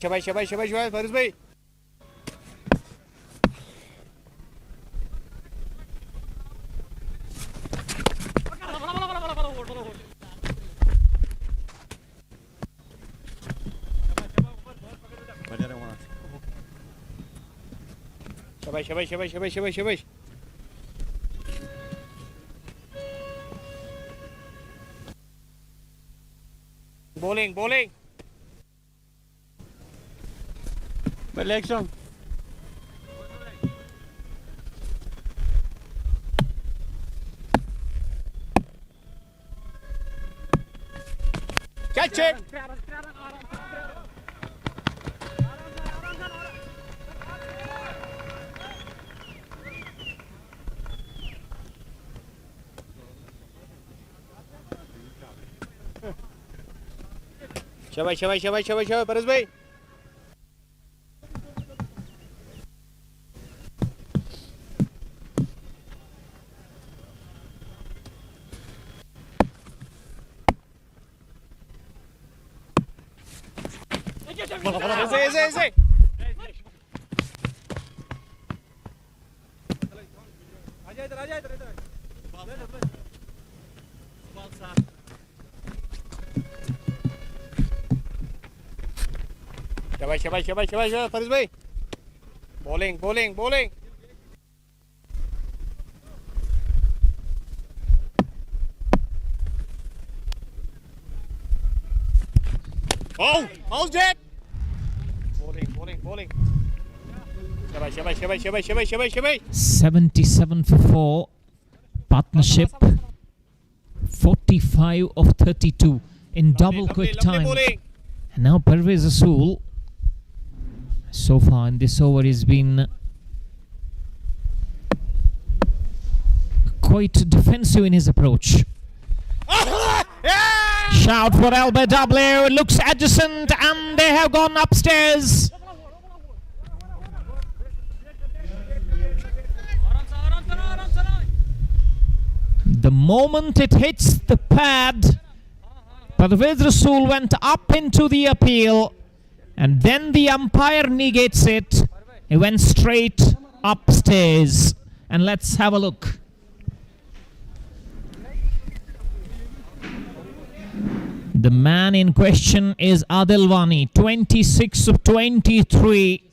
शाबाश शाबाश शाबाश शाबाश फारिस भाई शाबाश शाबाश शाबाश शाबाश शाबाश शाबाश bowling bowling leg strong catch it शाबाश शाबाश शाबाश शाबाश शाबाश परस भाई ऐसे आजा इधर शाबाश शाबाश शाबाश शाबाश फरीज भाई bowling bowling bowling How's that? Bowling. Shabash, shabash, shabash, shabash, shabash, shabash, shabash. 77 for 4. Partnership. 45 of 32 in double quick time. And now Parvez Rasool, so far in this over, has been quite defensive in his approach. Shout for LBW, looks adjacent, and they have gone upstairs. The moment it hits the pad, Parvez Rasool went up into the appeal, and then the umpire negates it. He went straight upstairs. And let's have a look. The man in question is Adil Wani, 26 of 23.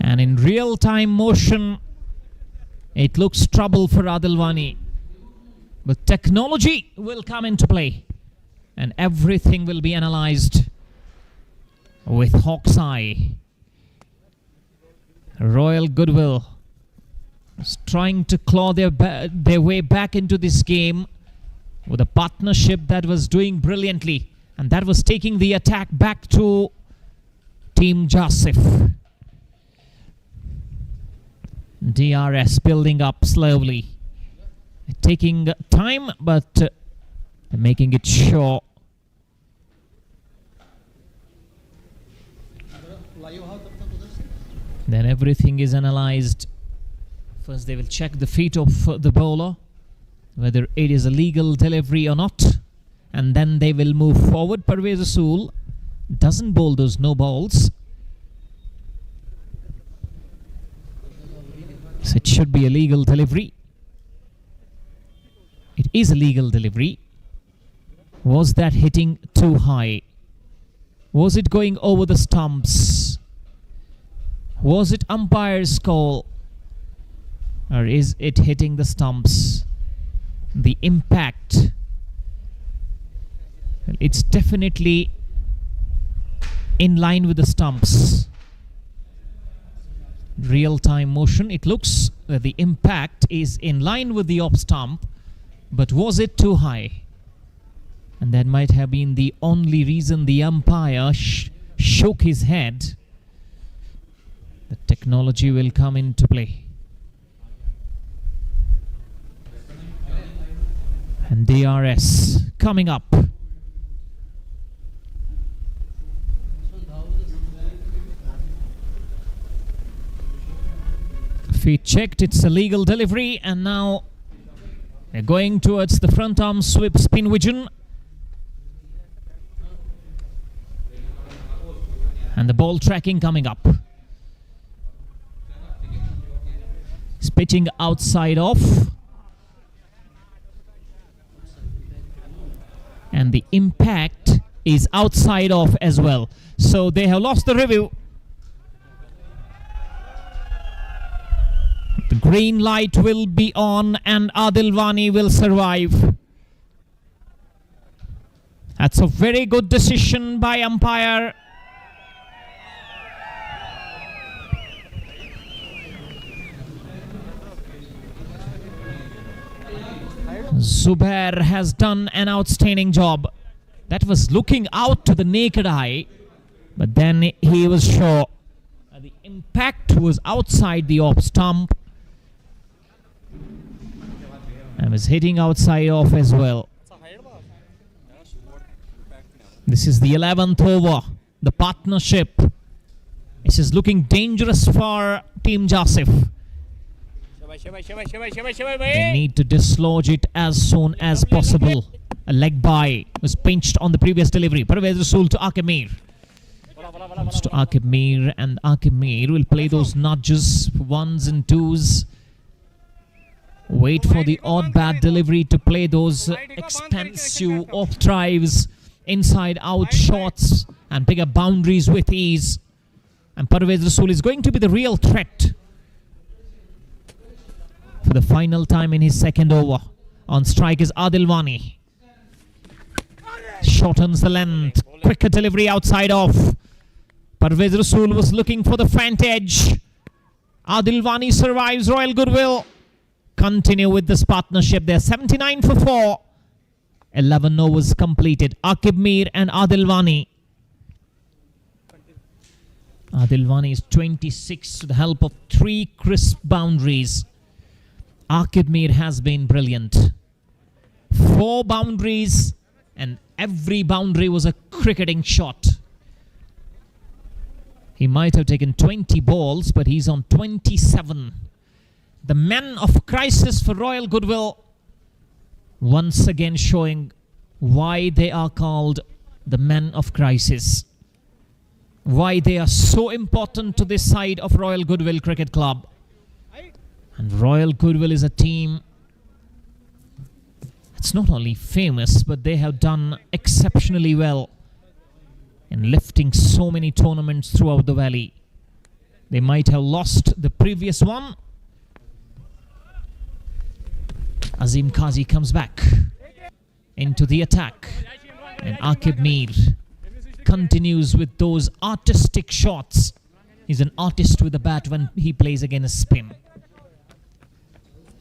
And in real-time motion, it looks trouble for Adil Wani. But technology will come into play, and everything will be analyzed with hawk's eye. Royal Goodwill is trying to claw their way back into this game with a partnership that was doing brilliantly, and that was taking the attack back to Team Jasif. DRS building up slowly, taking time, but making it sure. Then everything is analyzed. First they will check the feet of the bowler, whether it is a legal delivery or not, and then they will move forward. Parvez Rasool doesn't bowl those no balls, so it should be a legal delivery. It is a legal delivery. Was that hitting too high? Was it going over the stumps? Was it umpire's call? Or is it hitting the stumps? The impact, it's definitely in line with the stumps. Real-time motion, it looks that the impact is in line with the off stump, but was it too high? And that might have been the only reason the umpire shook his head. The technology will come into play. And DRS coming up. Feet checked, it's a legal delivery, and now They're going towards the front arm sweep spin vision. And the ball tracking coming up. He's pitching outside off. And the impact is outside off as well. So they have lost the review. The green light will be on and Adilwani will survive. That's a very good decision by umpire. Zubair has done an outstanding job. That was looking out to the naked eye, but then he was sure the impact was outside the off stump and was hitting outside off as well. This is the 11th over. The partnership. This is looking dangerous for Team Jasif. They need to dislodge it as soon as possible. A leg by was pinched on the previous delivery. Parvez Rasool to Aqib Mir. Comes to Aqib Mir, and Aqib Mir will play those nudges, ones and twos. Wait for the odd bat delivery to play those expansive off drives, inside out shots, and pick up boundaries with ease. And Parvez Rasool is going to be the real threat for the final time in his second over. On strike is Adilwani. Shortens the length. Quicker delivery outside off. Parvez Rasool was looking for the front edge. Adilwani survives. Royal Goodwill continue with this partnership. They're 79 for 4. 11 overs completed. Aqib Mir and Adilwani. Adilwani is 26 with the help of 3 crisp boundaries. Aqib Mir has been brilliant. 4 boundaries, and every boundary was a cricketing shot. He might have taken 20 balls, but he's on 27. The men of crisis for Royal Goodwill, once again showing why they are called the men of crisis. Why they are so important to this side of Royal Goodwill Cricket Club. And Royal Goodwill is a team that's not only famous, but they have done exceptionally well in lifting so many tournaments throughout the valley. They might have lost the previous one. Azim Qazi comes back into the attack. And Aqib Mir continues with those artistic shots. He's an artist with a bat when he plays against spin.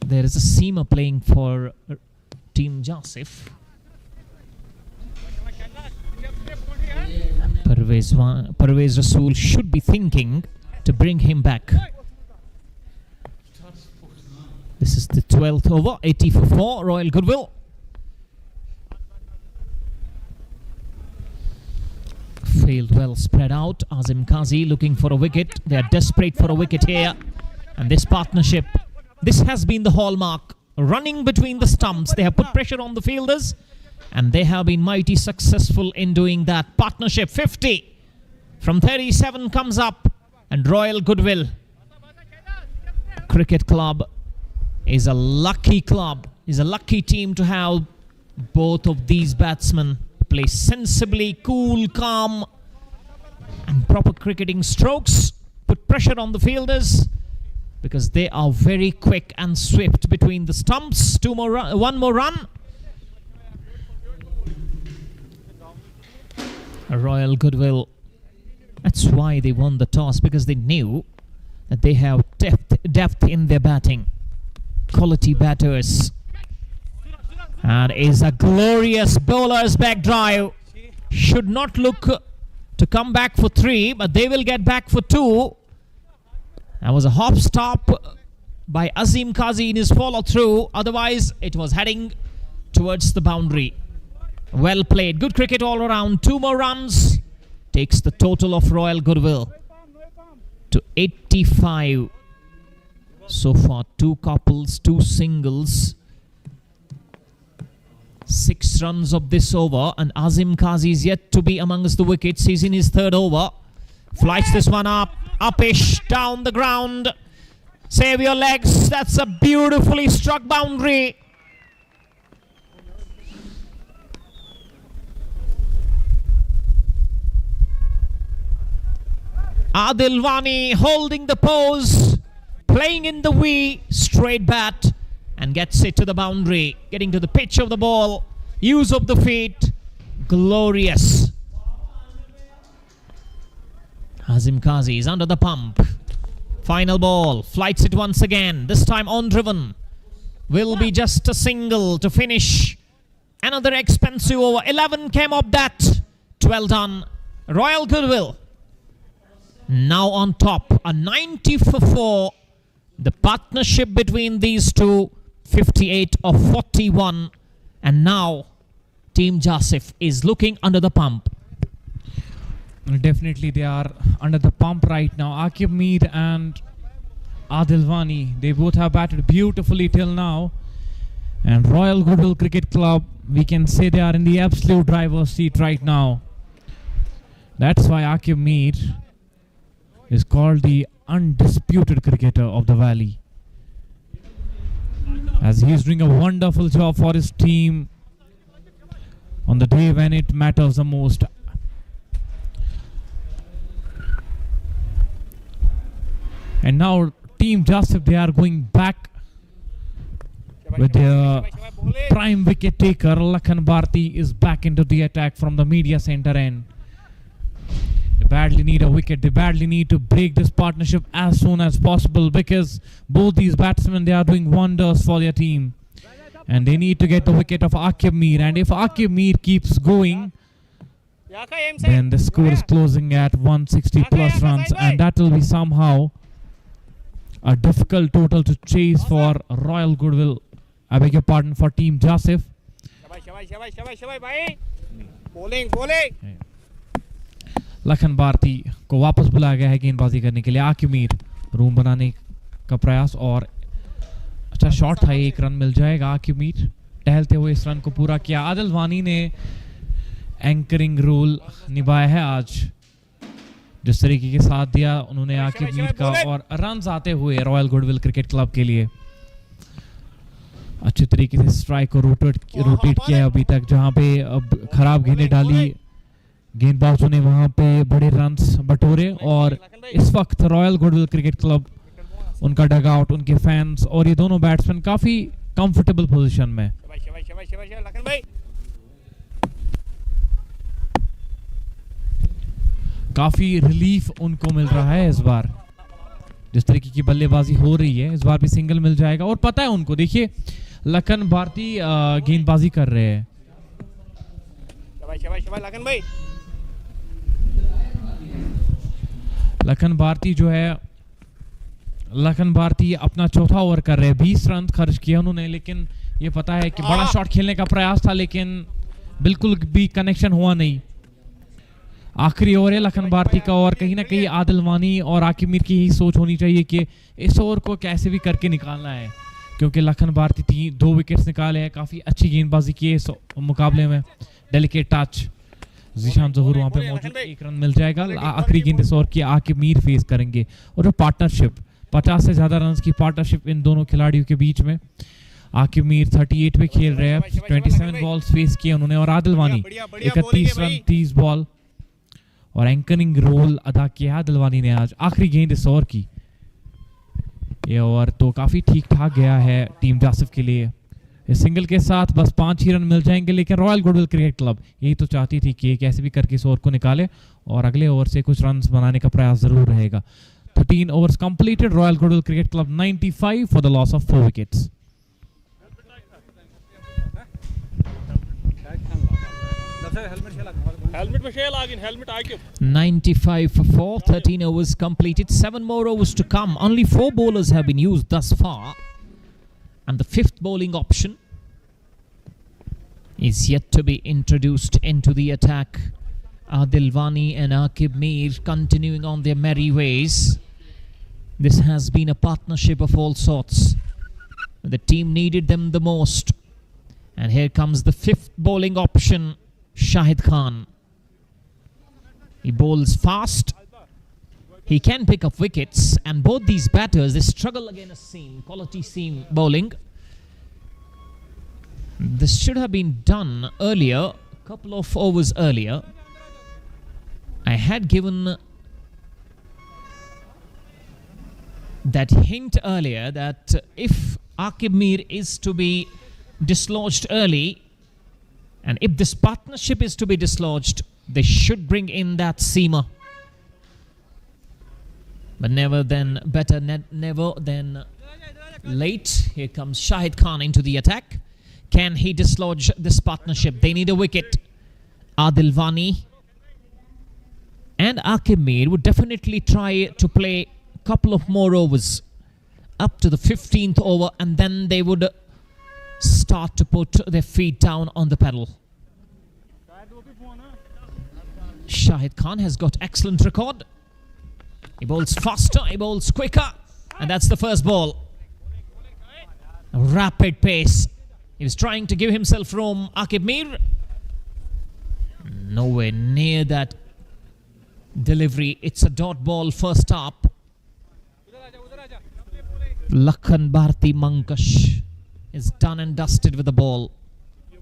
There is a seamer playing for Team Jasif. Parvez Rasool should be thinking to bring him back. This is the 12th over, 80 for 4, Royal Goodwill. Failed well spread out. Azim Qazi looking for a wicket. They are desperate for a wicket here. And this partnership, this has been the hallmark. Running between the stumps. They have put pressure on the fielders. And they have been mighty successful in doing that. Partnership 50 from 37 comes up. And Royal Goodwill Cricket Club is a lucky club. Is a lucky team to have both of these batsmen play sensibly, cool, calm, and proper cricketing strokes. Put pressure on the fielders because they are very quick and swift between the stumps. One more run. Royal Goodwill. That's why they won the toss, because they knew that they have depth in their batting. Quality batters. And is a glorious bowler's back drive. Should not look to come back for 3, but they will get back for 2. That was a hop stop by Azim Qazi in his follow through. Otherwise, it was heading towards the boundary. Well played. Good cricket all around. 2 more runs. Takes the total of Royal Goodwill to 85. So far, 2 couples, 2 singles. 6 runs of this over, and Azim Qazi is yet to be amongst the wickets. He's in his 3rd over. Flights this one upish, down the ground. Save your legs. That's a beautifully struck boundary. Adil Wani holding the pose, playing in the V, straight bat, and gets it to the boundary, getting to the pitch of the ball, use of the feet, glorious. Azim Qazi is under the pump. Final ball, flights it once again, this time on driven. Will be just a single to finish. Another expensive over. 11 came up that. 12 done. Royal Goodwill now on top. A 90 for 4. The partnership between these two, 58 of 41. And now Team Jasif is looking under the pump. Definitely they are under the pump right now. Aqib Mir and Adil Wani, they both have batted beautifully till now. And Royal Goodwill Cricket Club, we can say they are in the absolute driver's seat right now. That's why Aqib Mir is called the undisputed cricketer of the valley, as he is doing a wonderful job for his team on the day when it matters the most. And now Team Jasif, they are going back with their prime wicket taker. Lakhan Bharti is back into the attack from the media center end. They badly need a wicket. They badly need to break this partnership as soon as possible, because both these batsmen, they are doing wonders for their team. And they need to get the wicket of Aqib Mir. And if Aqib Mir keeps going, then the score is closing at 160 plus runs, and that will be somehow a difficult total to chase for Royal Goodwill. I beg your pardon, for Team Jasif. Lakhan Bharti को वापस बुलाया गया है गेंदबाजी करने के लिए. Aqib Mir room बनाने का प्रयास, और अच्छा शॉट था, 1 रन मिल जाएगा. आकिब मीर टहलते हुए इस रन को पूरा किया. आदिल वानी ने एंकरिंग रोल निभाया है आज, जिस तरीके के साथ दिया उन्होंने आकिब मीर का, और रन आते हुए रॉयल गुडविल क्रिकेट क्लब के लिए अच्छे तरीके से स्ट्राइक को रोटेट किया अभी तक. जहां पे अब खराब गेंदें डाली गेंदबाजों ने, वहां पे बड़े रन्स बटोरे, और इस वक्त रॉयल गुडविल क्रिकेट क्लब, उनका डगआउट, उनके फैंस और ये दोनों बैट्समैन काफी कंफर्टेबल पोजीशन में. काफी रिलीफ उनको मिल रहा है इस बार, जिस तरीके की बल्लेबाजी हो रही है. इस बार भी सिंगल मिल जाएगा, और पता है उनको, देखिए लखन भारती गेंदबाजी कर रहे हैं. लखन भारती जो है, लखन भारती अपना चौथा ओवर कर रहे हैं. 20 रन खर्च किए उन्होंने, लेकिन ये पता है कि बड़ा शॉट खेलने का प्रयास था, लेकिन बिल्कुल भी कनेक्शन हुआ नहीं. आखिरी ओवर है लखन भारती का, और कहीं ना कहीं आदिल वानी और आकिब मीर की ही सोच होनी चाहिए कि इस ओवर को कैसे भी करके निकालना है, क्योंकि लखन भारती 2 विकेट्स निकाले हैं. काफ़ी अच्छी गेंदबाजी की है इस मुकाबले में. डेलिकेट टच, जीशान जहूर वहाँ पे मौजूद. 1 रन मिल जाएगा. आखिरी गेंद इस ओवर की आकिब मीर फेस करेंगे, और जो पार्टनरशिप 50 से ज़्यादा रन की पार्टनरशिप इन दोनों खिलाड़ियों के बीच में. आकिब मीर 38 पे खेल रहे हैं, 27 बॉल्स फेस किए उन्होंने, और आदिल वानी 31 रन 30 बॉल, और एंकरिंग रोल अदा किया दिलवानी ने आज. आखिरी गेंद इस ओवर की, ये ओवर तो काफ़ी ठीक ठाक गया है टीम जासिफ के लिए. इस सिंगल के साथ बस 5 ही रन मिल जाएंगे, लेकिन रॉयल गुडविल क्रिकेट क्लब यही तो चाहती थी कि कैसे भी करके इस ओवर को निकाले, और अगले ओवर से कुछ रन बनाने का प्रयास जरूर रहेगा. 13 overs completed. Royal Goodwill Cricket Club 95 for the loss of 4 wickets. Helmet 95 for 4, 13 overs completed, 7 more overs to come. Only 4 bowlers have been used thus far, and the 5th bowling option is yet to be introduced into the attack. Adil Wani and Aqib Mir continuing on their merry ways. This has been a partnership of all sorts. The team needed them the most, And here comes the fifth bowling option, Shahid Khan. He bowls fast. He can pick up wickets, and both these batters, they struggle against seam, quality seam bowling. This should have been done earlier, a couple of overs earlier. I had given that hint earlier that if Aqib Mir is to be dislodged early, and if this partnership is to be dislodged, they should bring in that seamer. But never then late. Here comes Shahid Khan into the attack. Can he dislodge this partnership? They need a wicket. Adil Wani and Aqib Mir would definitely try to play a couple of more overs up to the 15th over, and then they would start to put their feet down on the pedal. Shahid Khan has got excellent record. He bowls faster, he bowls quicker, and that's the first ball. A rapid pace. He was trying to give himself room, Aqib Mir. Nowhere near that delivery. It's a dot ball first up. Lakhan Bharti Mankash is done and dusted with the ball.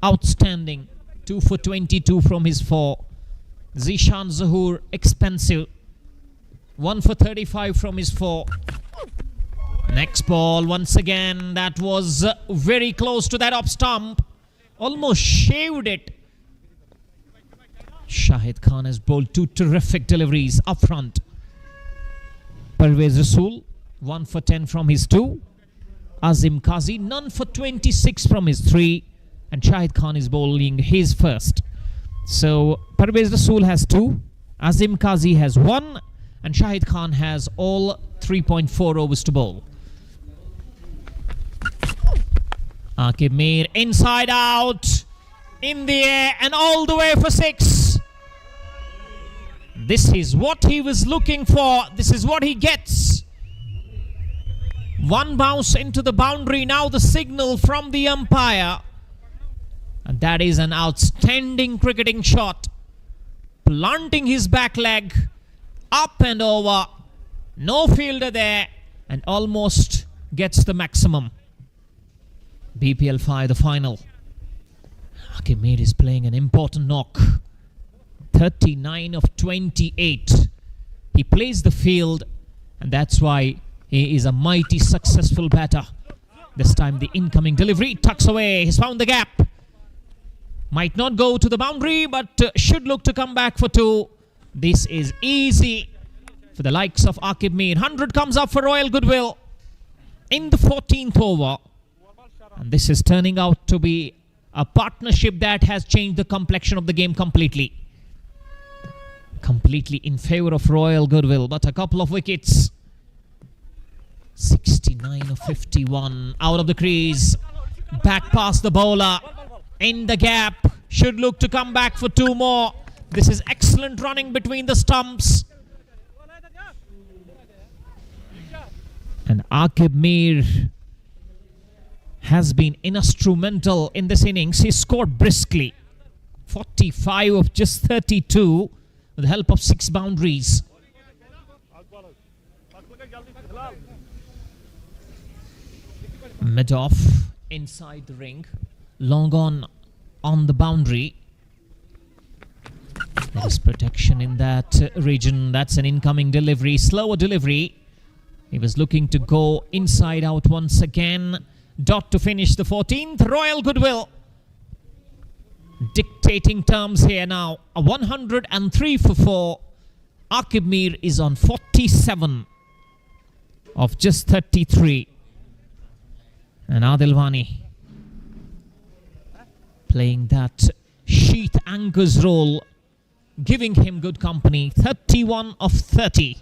Outstanding. 2 for 22 from his 4. Zishan Zahoor, expensive. 1 for 35 from his 4. Next ball, once again, that was very close to that off stump. Almost shaved it. Shahid Khan has bowled 2 terrific deliveries up front. Parvez Rasool, 1 for 10 from his 2. Azim Qazi, none for 26 from his 3. And Shahid Khan is bowling his first. So Parvez Rasool has 2. Azim Qazi has 1. And Shahid Khan has all 3.4 overs to bowl. Aqib Mir inside out, in the air and all the way for 6. This is what he was looking for. This is what he gets. 1 bounce into the boundary. Now the signal from the umpire. And that is an outstanding cricketing shot. Planting his back leg. Up and over. No fielder there. And almost gets the maximum. BPL 5, the final. Aqib Mir is playing an important knock. 39 of 28. He plays the field, and that's why he is a mighty successful batter. This time the incoming delivery tucks away. He's found the gap. Might not go to the boundary, but should look to come back for 2. This is easy for the likes of Aqib Mir. 100 comes up for Royal Goodwill in the 14th over. And this is turning out to be a partnership that has changed the complexion of the game completely. Completely in favor of Royal Goodwill, but a couple of wickets. 69 of 51 out of the crease. Back past the bowler. In the gap. Should look to come back for 2 more. This is excellent running between the stumps. And Aqib Mir has been instrumental in this innings. He scored briskly. 45 of just 32 with the help of 6 boundaries. Mid-off inside the ring. Long on the boundary. There is protection in that region. That's an incoming delivery. Slower delivery. He was looking to go inside out once again. Dot to finish the 14th. Royal Goodwill dictating terms here now. A 103 for 4. Aqib Mir is on 47 of just 33. And Adil Wani playing that sheath anchors role, giving him good company. 31 of 30.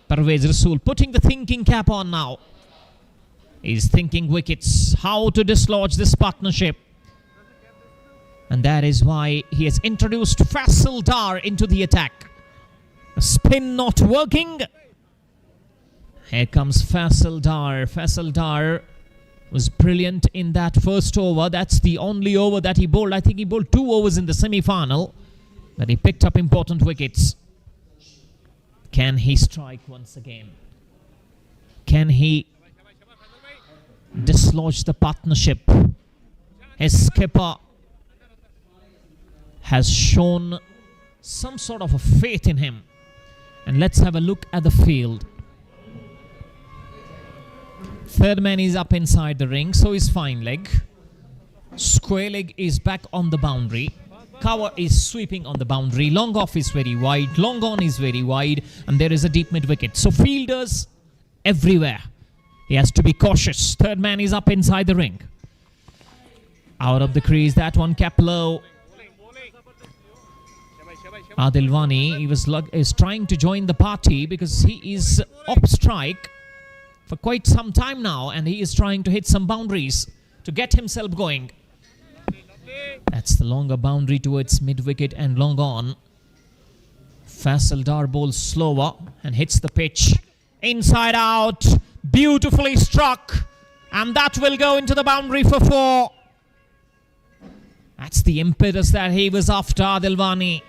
Parvez Rasool putting the thinking cap on now. He's thinking wickets, how to dislodge this partnership. And that is why he has introduced Faisal Dar into the attack. A spin not working. Here comes Faisal Dar. Faisal Dar was brilliant in that first over. That's the only over that he bowled. I think he bowled 2 overs in the semi-final, but he picked up important wickets. Can he strike once again? Can he dislodge the partnership? His skipper has shown some sort of a faith in him. And let's have a look at the field. Third man is up inside the ring, so is fine leg. Square leg is back on the boundary. Cover is sweeping on the boundary. Long off is very wide. Long on is very wide. And there is a deep mid wicket. So fielders everywhere. He has to be cautious. Third man is up inside the ring. Out of the crease. That one kept low. Adilwani, is trying to join the party because he is off strike for quite some time now. And he is trying to hit some boundaries to get himself going. That's the longer boundary towards mid-wicket and long on. Faisal Dar bowls slower and hits the pitch. Inside out. Beautifully struck. And that will go into the boundary for 4. That's the impetus that he was after. Adilwani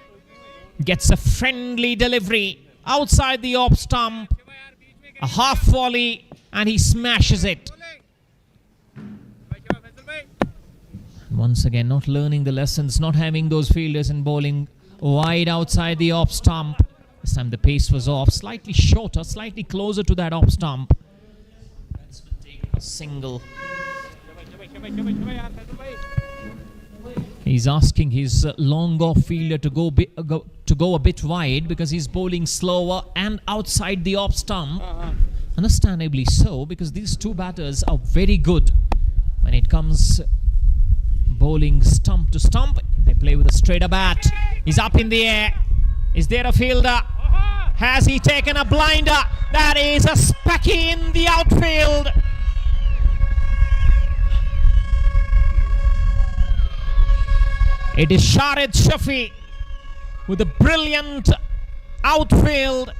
gets a friendly delivery outside the off stump. A half volley and he smashes it. Once again, not learning the lessons, not having those fielders and bowling wide outside the off stump. This time the pace was off, slightly shorter, slightly closer to that off stump. A single. He's asking his long off fielder to go a bit wide because he's bowling slower and outside the off stump. Understandably so, because these two batters are very good when it comes bowling stump to stump. They play with a straighter bat. He's up in the air. Is there a fielder? Has he taken a blinder? That is a specky in the outfield. It is Sharid Shafi with a brilliant outfield.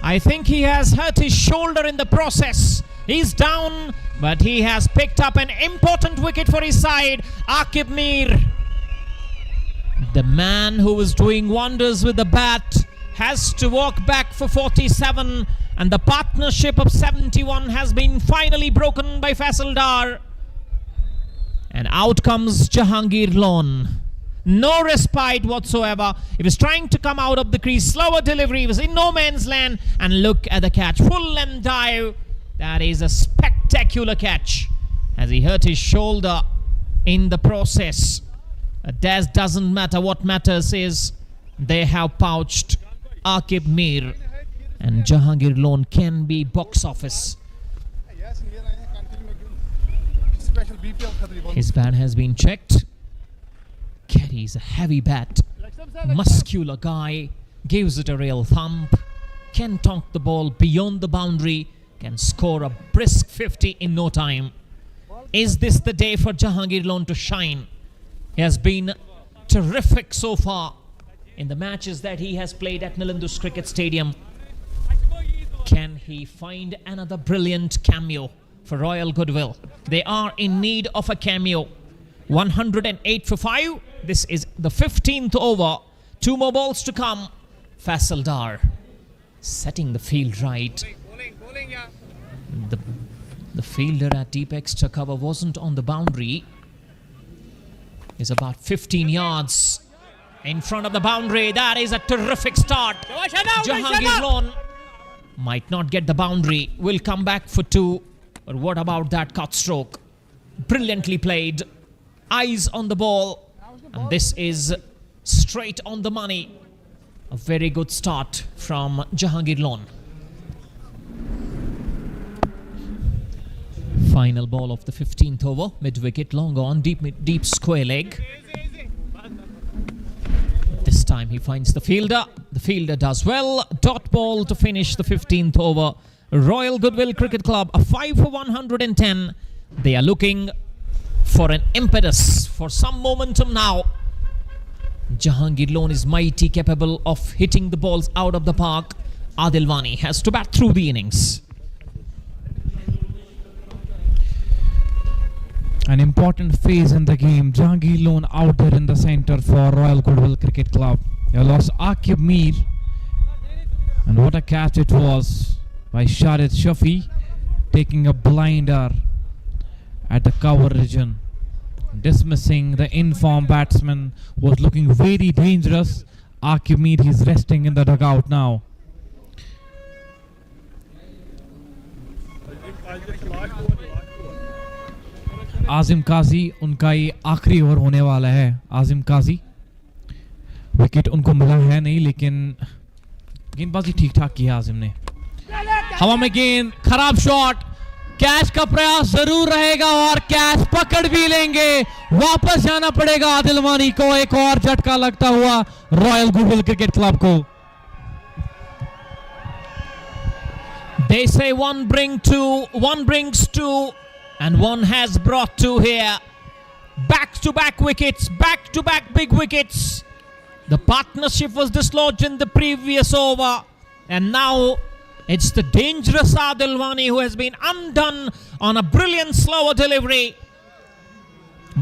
I think he has hurt his shoulder in the process. He's down, but he has picked up an important wicket for his side. Aqib Mir, the man who was doing wonders with the bat, has to walk back for 47, and the partnership of 71 has been finally broken by Faisal Dar. And out comes Jahangir Lone. No respite whatsoever. He was trying to come out of the crease. Slower delivery. He was in no man's land. And look at the catch. Full length dive. That is a spectacular catch. As he hurt his shoulder in the process. That doesn't matter. What matters is they have pouched Aqib Mir. And Jahangir Lone can be box office. His bat has been checked. Carries a heavy bat. Muscular guy. Gives it a real thump. Can tonk the ball beyond the boundary. Can score a brisk 50 in no time. Is this the day for Jahangir Lone to shine? He has been terrific so far in the matches that he has played at Nilindus Cricket Stadium. Can he find another brilliant cameo for Royal Goodwill? They are in need of a cameo. 108 for 5. This is the 15th over. 2 more balls to come. Faisal Dar setting the field right. The fielder at deep extra cover wasn't on the boundary. Is about 15 yards in front of the boundary. That is a terrific start. Jahangir Lone might not get the boundary. Will come back for 2. But what about that cut stroke? Brilliantly played. Eyes on the ball. And this is straight on the money. A very good start from Jahangir Lone. Final ball of the 15th over. Mid-wicket, long on, deep square leg. This time he finds the fielder. The fielder does well. Dot ball to finish the 15th over. Royal Goodwill Cricket Club, a 5 for 110. They are looking for an impetus, for some momentum now. Jahangir Lone is mighty capable of hitting the balls out of the park. Adilwani has to bat through the innings. An important phase in the game. Jahangir Lone out there in the center for Royal Goodwill Cricket Club. They lost Akib Mir. And what a catch it was by Shahid Shafi, taking a blinder at the cover region, dismissing the in-form batsman who was looking very dangerous. Akib Mir, he's resting in the dugout now. आजिम काजी, उनका ये आखिरी over होने वाला है. आजिम काजी, wicket उनको मिला है नहीं, लेकिन गेंदबाजी ठीक ठाक की है आजिम ने. हवा में गेंद, खराब शॉट, कैच का प्रयास जरूर रहेगा और कैच पकड़ भी लेंगे. वापस जाना पड़ेगा आदिल वानी को. एक और झटका लगता हुआ रॉयल गुडविल क्रिकेट क्लब को. They say one brings two, and one has brought two here. Back-to-back wickets, back-to-back big wickets. The partnership was dislodged in the previous over, and now it's the dangerous Adil Wani who has been undone on a brilliant slower delivery.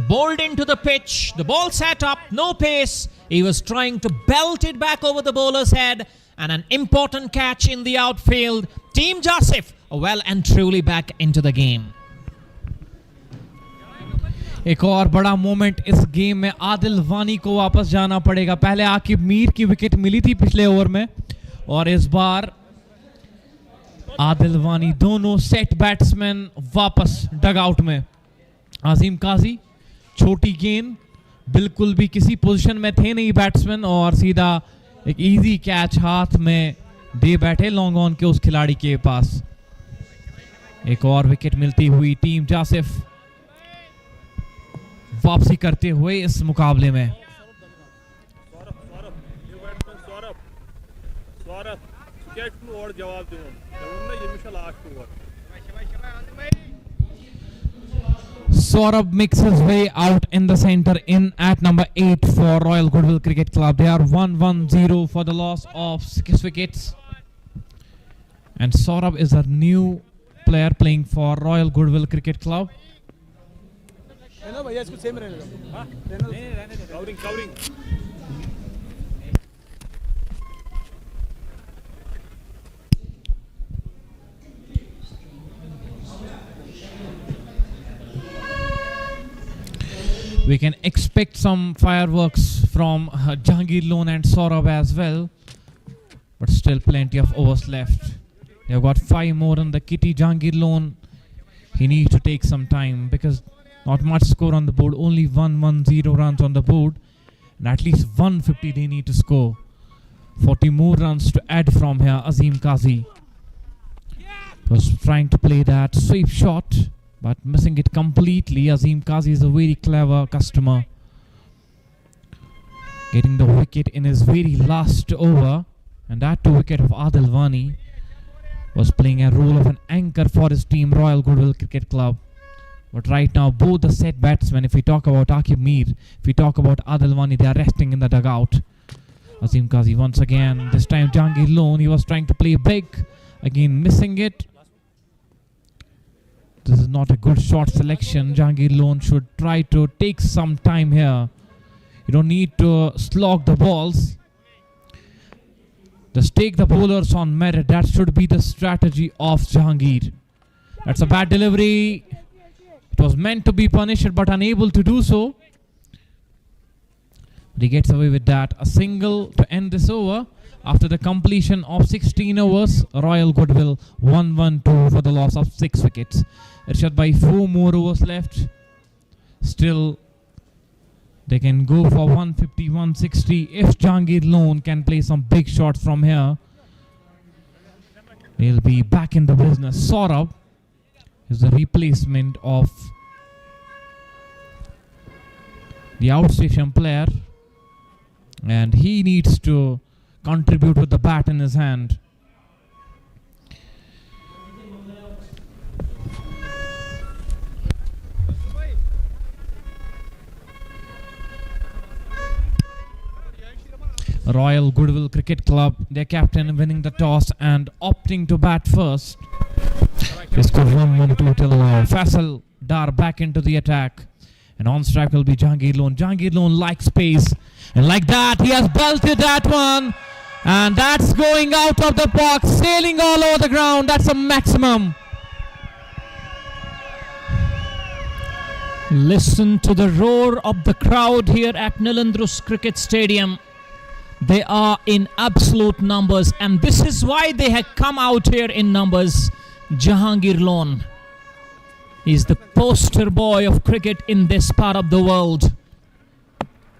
Bowled into the pitch, the ball sat up, no pace. He was trying to belt it back over the bowler's head, and an important catch in the outfield. Team Jasif well and truly back into the game. एक और बड़ा moment इस game में. आदिल वानी को वापस जाना पड़ेगा. पहले आकिब मीर की विकेट मिली थी पिछले ओवर में, और इस बार आदिल वानी, दोनों सेट बैट्समैन वापस डगआउट में. आजिम काजी, छोटी गेंद, बिल्कुल भी किसी पोजीशन में थे नहीं बैट्समैन, और सीधा एक इजी कैच हाथ में दे बैठे लॉन्ग ऑन के उस खिलाड़ी के पास. एक और विकेट मिलती हुई टीम जासिफ वापसी करते हुए इस मुकाबले में. Saurabh makes his way out in the center in at number 8 for Royal Goodwill Cricket Club. They are 1-1-0 for the loss of 6 wickets. And Saurabh is a new player playing for Royal Goodwill Cricket Club. भैया इसको same रहने दो. हां रहने दो. Covering. We can expect some fireworks from Jahangir Lone and Saurabh as well, but still plenty of overs left. They've got 5 more on the kitty. Jahangir Lone, he needs to take some time because not much score on the board, only 110 runs on the board, and at least 150 they need to score. 40 more runs to add from here. Azim Kazi was trying to play that sweep shot, but missing it completely. Azim Kazi is a very clever customer, getting the wicket in his very last over, and that too wicket of Adil Wani was playing a role of an anchor for his team, Royal Goodwill Cricket Club. But right now, both the set batsmen, if we talk about Akib Mir, if we talk about Adil Wani, they are resting in the dugout. Azim Kazi once again, this time Jahangir Lone, he was trying to play big, again missing it. This is not a good shot selection. Jahangir Lone should try to take some time here. You don't need to slog the balls. Just take the bowlers on merit. That should be the strategy of Jahangir. That's a bad delivery. It was meant to be punished but unable to do so. But he gets away with that. A single to end this over. After the completion of 16 overs, Royal Goodwill 1-1-2 for the loss of 6 wickets. Irshad by 4 more overs left. Still, they can go for 150, 160. If Jahangir Lone can play some big shots from here, they'll be back in the business. Saurabh is the replacement of the outstation player, and he needs to contribute with the bat in his hand. Royal Goodwill Cricket Club, their captain winning the toss and opting to bat first. They score 1-1 total now. Faisal Dar back into the attack. And on strike will be Jahangir Lone. Jahangir Lone likes pace. And like that, he has belted that one. And that's going out of the box, sailing all over the ground. That's a maximum. Listen to the roar of the crowd here at Nilandrus Cricket Stadium. They are in absolute numbers, and this is why they have come out here in numbers. Jahangir Lone is the poster boy of cricket in this part of the world,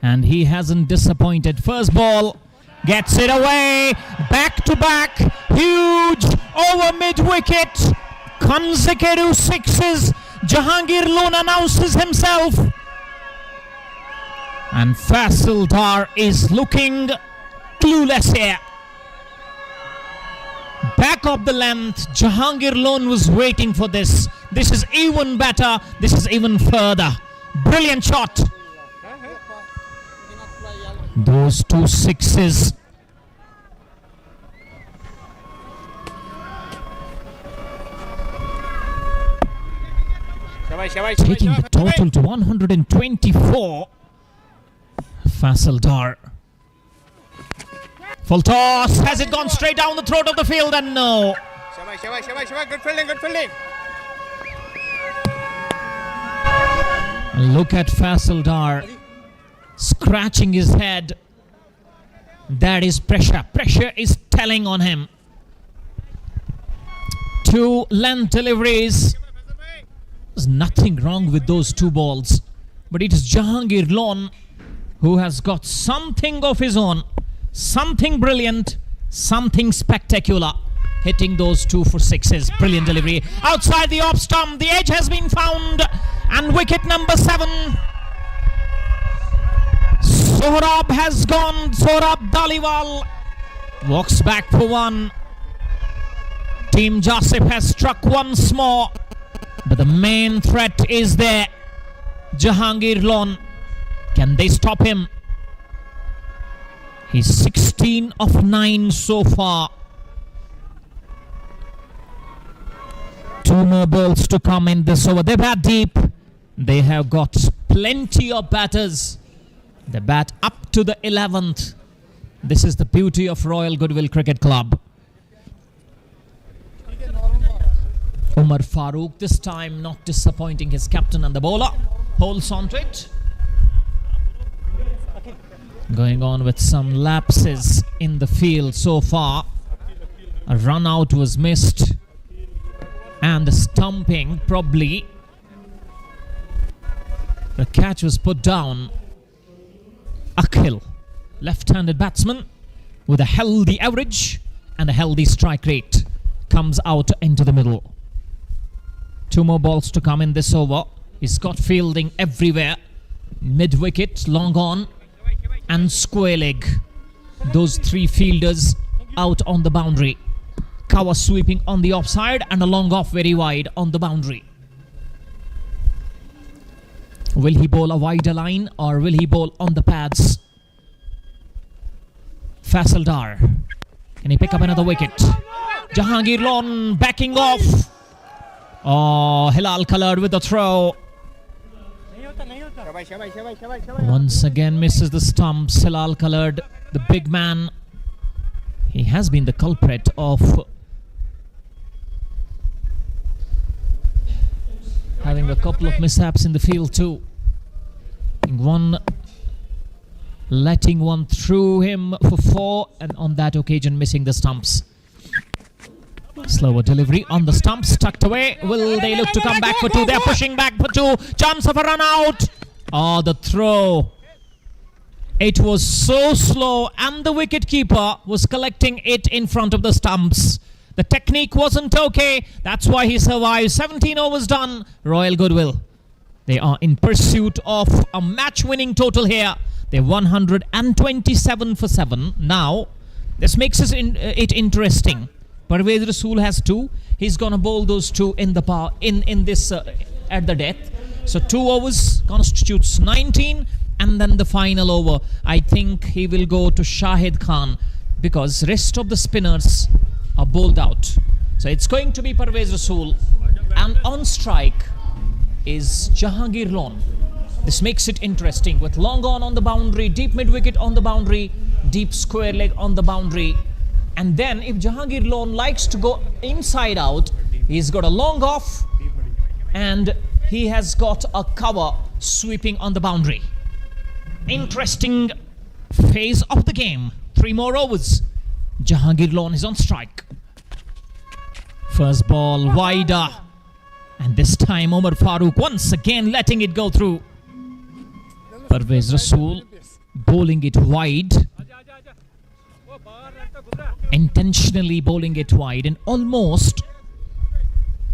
and he hasn't disappointed. First ball, gets it away, back to back, huge over mid-wicket, consecutive sixes. Jahangir Lone announces himself, and Faisal Dar is looking clueless here. Back of the length, Jahangir Lone was waiting for this. This is even better, this is even further. Brilliant shot. Those two sixes. Taking the total to 124. Faisal Dar. Full toss. Has it gone straight down the throat of the field? And no. Good fielding, good fielding. Look at Faisal Dar scratching his head. That is pressure. Pressure is telling on him. Two length deliveries. There's nothing wrong with those two balls, but it is Jahangir Lone who has got something of his own, something brilliant, something spectacular, hitting those two for sixes. Brilliant delivery outside the off stump. The edge has been found, and wicket number 7. Sohrab has gone. Sohrab Daliwal walks back for 1. Team Jasif has struck once more, but the main threat is there. Jahangir Lone. Can they stop him? He's 16 of 9 so far. 2 more balls to come in this over. They bat deep. They have got plenty of batters. They bat up to the 11th. This is the beauty of Royal Goodwill Cricket Club. Umar Farooq this time not disappointing his captain and the bowler. Holds onto it. Going on with some lapses in the field so far. A run out was missed. And the stumping probably. The catch was put down. Akhil, left-handed batsman with a healthy average and a healthy strike rate, comes out into the middle. 2 more balls to come in this over. He's got fielding everywhere. Mid-wicket, long on, and square leg. Those 3 fielders out on the boundary. Cover sweeping on the offside and a long off very wide on the boundary. Will he bowl a wider line or will he bowl on the pads? Faisal Dar. Can he pick up another wicket? Jahangir Lone backing off. Oh, Hilal coloured with the throw. Once again misses the stumps. Hilal coloured, the big man. He has been the culprit of having a couple of mishaps in the field too. Letting one through him for 4, and on that occasion missing the stumps. Slower delivery on the stumps, tucked away. Will they look to come back for 2? They're pushing back for 2. Chance of a run out. Oh, the throw. It was so slow, and the wicketkeeper was collecting it in front of the stumps. The technique wasn't okay. That's why he survived. 17 overs done. Royal Goodwill. They are in pursuit of a match-winning total here. They're 127 for 7. Now, this makes it interesting. Parvez Rasool has 2. He's gonna bowl those 2 in the power in this at the death. So 2 overs constitutes 19, and then the final over. I think he will go to Shahid Khan because rest of the spinners are bowled out. So it's going to be Parvez Rasool, and on strike is Jahangir Lon. This makes it interesting with long on the boundary, deep mid wicket on the boundary, deep square leg on the boundary. And then if Jahangir Lon likes to go inside out, he's got a long off and he has got a cover sweeping on the boundary. Interesting phase of the game. 3 more overs. Jahangir Lon is on strike. First ball wider. And this time Omar Farooq once again letting it go through. Parvez Rasool bowling it wide. Intentionally bowling it wide, and almost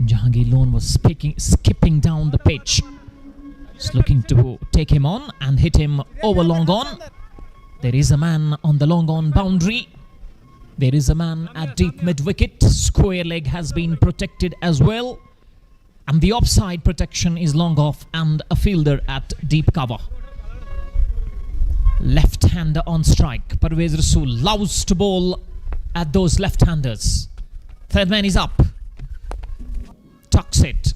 Jahangir Lon was skipping down the pitch. Just looking to take him on and hit him over long on. There is a man on the long on boundary. There is a man at deep mid wicket. Square leg has been protected as well. And the offside protection is long off and a fielder at deep cover. Left-hander on strike. Parvez Rasool loves to bowl at those left-handers. Third man is up. Tucks it.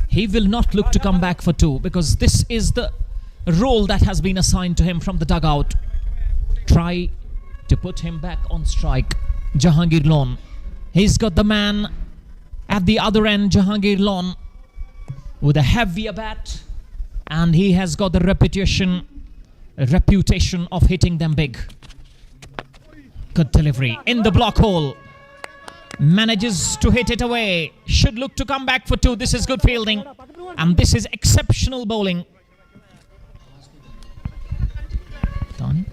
He will not look to come back for 2 because this is the role that has been assigned to him from the dugout. Try to put him back on strike. Jahangir Lon. He's got the man at the other end, Jahangir Lon, with a heavier bat, and he has got the reputation of hitting them big. Good delivery in the block hole. Manages to hit it away. Should look to come back for 2. This is good fielding. And this is exceptional bowling. Tani?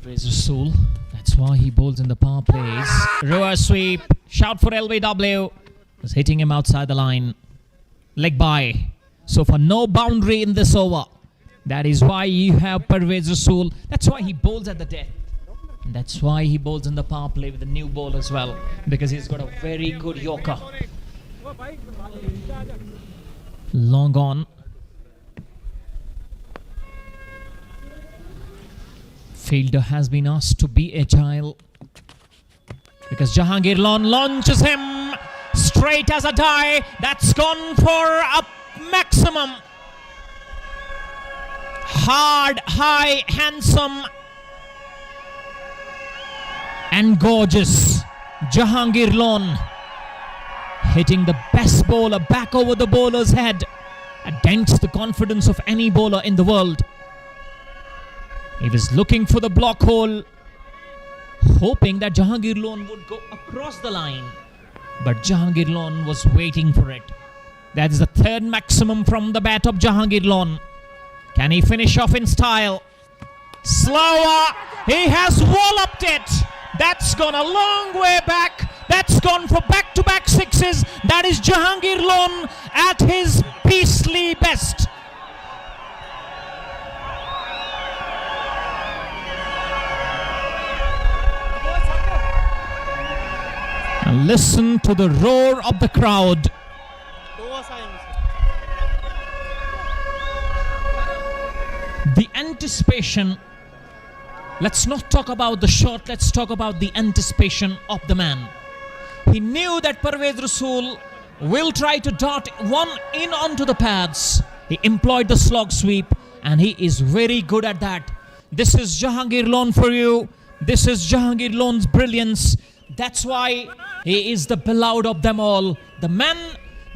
Rasool. That's why he bowls in the power plays. Reverse sweep. Shout for LBW. Was hitting him outside the line. Leg by. So for no boundary in this over. That is why you have Parvez Rasool. That's why he bowls at the death. And that's why he bowls in the power play with the new ball as well. Because he's got a very good yorker. Long on. Fielder has been asked to be agile because Jahangir Lon launches him straight as a die. That's gone for a maximum. Hard, high, handsome and gorgeous. Jahangir Lon hitting the best bowler back over the bowler's head. Dents the confidence of any bowler in the world. He was looking for the block hole, hoping that Jahangir Lon would go across the line. But Jahangir Lon was waiting for it. That is the 3rd maximum from the bat of Jahangir Lon. Can he finish off in style? Slower. He has walloped it. That's gone a long way back. That's gone for back-to-back 6s. That is Jahangir Lon at his beastly best. And listen to the roar of the crowd. The anticipation. Let's not talk about the shot. Let's talk about the anticipation of the man. He knew that Parvez Rasool will try to dart one in onto the pads. He employed the slog sweep and he is very good at that. This is Jahangir Lon for you. This is Jahangir Lon's brilliance. That's why he is the beloved of them all. The men,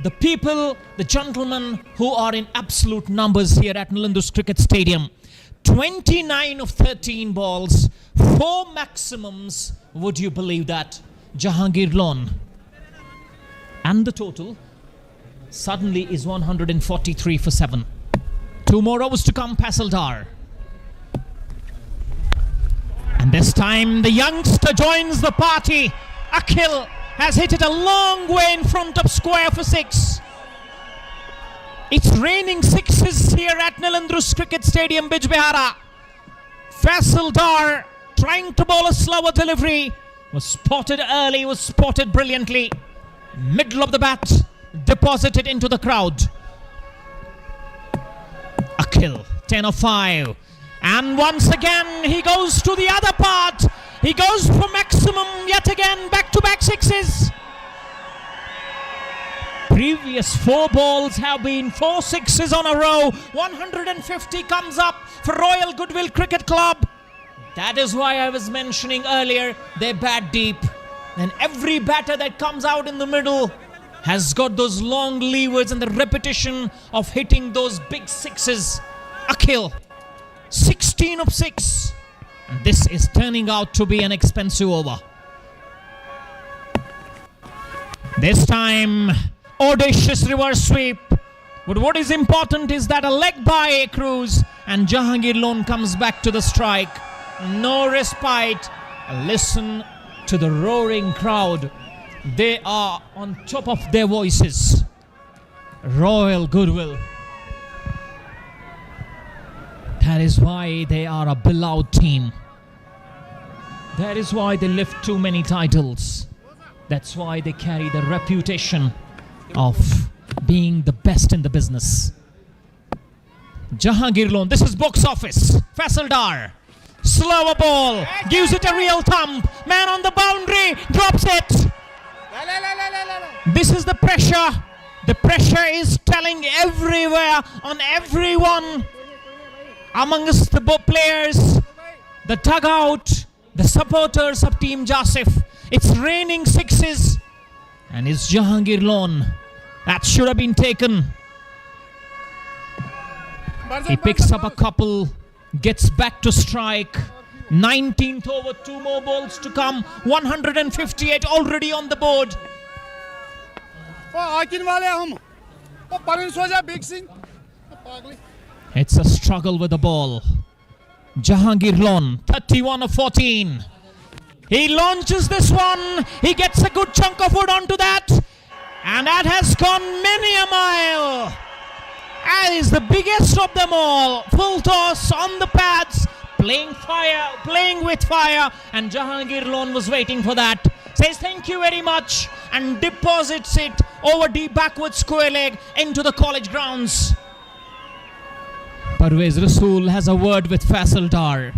the people, the gentlemen who are in absolute numbers here at Nalandus Cricket Stadium. 29 of 13 balls, 4 maximums. Would you believe that? Jahangir Lon. And the total suddenly is 143 for 7. 2 more overs to come, Pasaldar. And this time the youngster joins the party. Akhil has hit it a long way in front of square for 6. It's raining 6s here at Nalandrus Cricket Stadium, Bijbehara. Faisal Dar trying to bowl a slower delivery. Was spotted early, was spotted brilliantly. Middle of the bat, deposited into the crowd. Akhil, 10 of 5. And once again, he goes to the other part. He goes for maximum yet again, back-to-back sixes. Previous 4 balls have been 4 sixes on a row. 150 comes up for Royal Goodwill Cricket Club. That is why I was mentioning earlier, they bat deep. And every batter that comes out in the middle has got those long levers and the repetition of hitting those big sixes. Akhil, 16 of 6. And this is turning out to be an expensive over. This time, audacious reverse sweep. But what is important is that a leg by accrues and Jahangir Lone comes back to the strike. No respite. Listen to the roaring crowd. They are on top of their voices. Royal Goodwill. That is why they are a beloved team. That is why they lift too many titles. That's why they carry the reputation of being the best in the business. Jahangir Lone, this is box office. Faisal Dar, slower ball, gives it a real thump. Man on the boundary, drops it. This is the pressure. The pressure is telling everywhere on everyone. Amongst the players, the dugout, the supporters of Team Jasif. It's raining sixes. And it's Jahangir Lone. That should have been taken. He picks up a couple, gets back to strike. 19th over, 2 more balls to come. 158 already on the board. It's a struggle with the ball. Jahangir Lone, 31 of 14. He launches this one. He gets a good chunk of wood onto that. And that has gone many a mile. That is the biggest of them all. Full toss on the pads. Playing with fire. And Jahangir Lone was waiting for that. Says thank you very much. And deposits it over the backward square leg into the college grounds. Parvez Rasool has a word with Faisal Dar.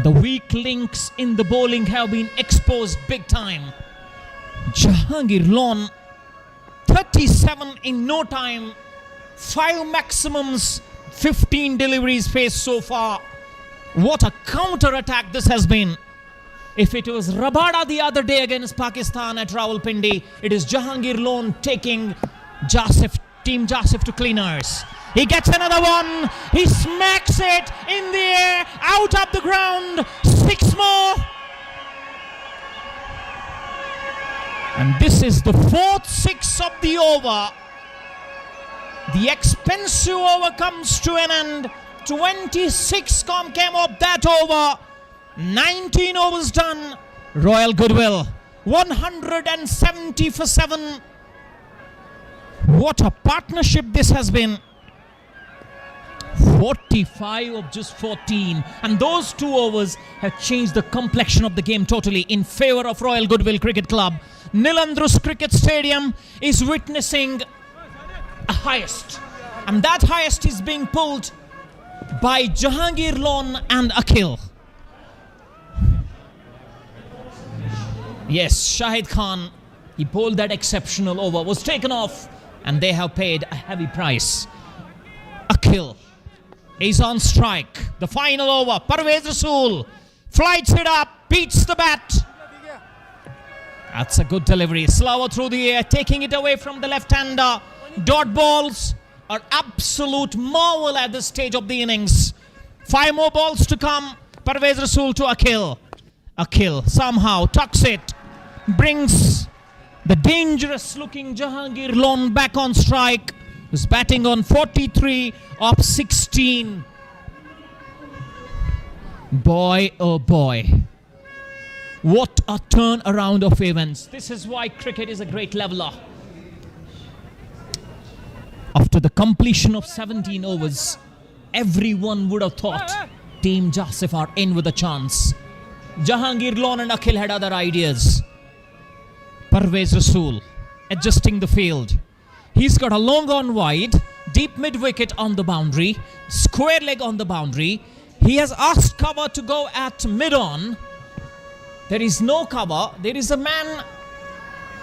The weak links in the bowling have been exposed big time. Jahangir Lone, 37 in no time. 5 maximums, 15 deliveries faced so far. What a counter-attack this has been. If it was Rabada the other day against Pakistan at Rawalpindi, it is Jahangir Lone taking Team Jasif to cleaners. He gets another one. He smacks it in the air, out of the ground. 6 more. And this is the 4th 6 of the over. The expensive over comes to an end. 26 came up that over. 19 overs done. Royal Goodwill, 170 for 7. What a partnership this has been. 45 of just 14. And those 2 overs have changed the complexion of the game totally in favor of Royal Goodwill Cricket Club. Nilandrus Cricket Stadium is witnessing a highest. And that highest is being pulled by Jahangir Lone and Akhil. Yes, Shahid Khan, he bowled that exceptional over, was taken off, and they have paid a heavy price. Akhil is on strike. The final over. Parvez Rasool flights it up, beats the bat. That's a good delivery. Slower through the air, taking it away from the left-hander. Dot balls are absolute marvel at this stage of the innings. 5 more balls to come. Parvez Rasool to Akhil. Akhil somehow tucks it, brings the dangerous looking Jahangir Lone back on strike. Who's batting on 43 of 16. Boy, oh boy. What a turn around of events. This is why cricket is a great leveler. After the completion of 17 overs, everyone would have thought Team Jasif are in with a chance. Jahangir Lone and Akhil had other ideas. Parvez Rasool adjusting the field. He's got a long on wide, deep mid wicket on the boundary, square leg on the boundary. He has asked cover to go at mid on. There is no cover. There is a man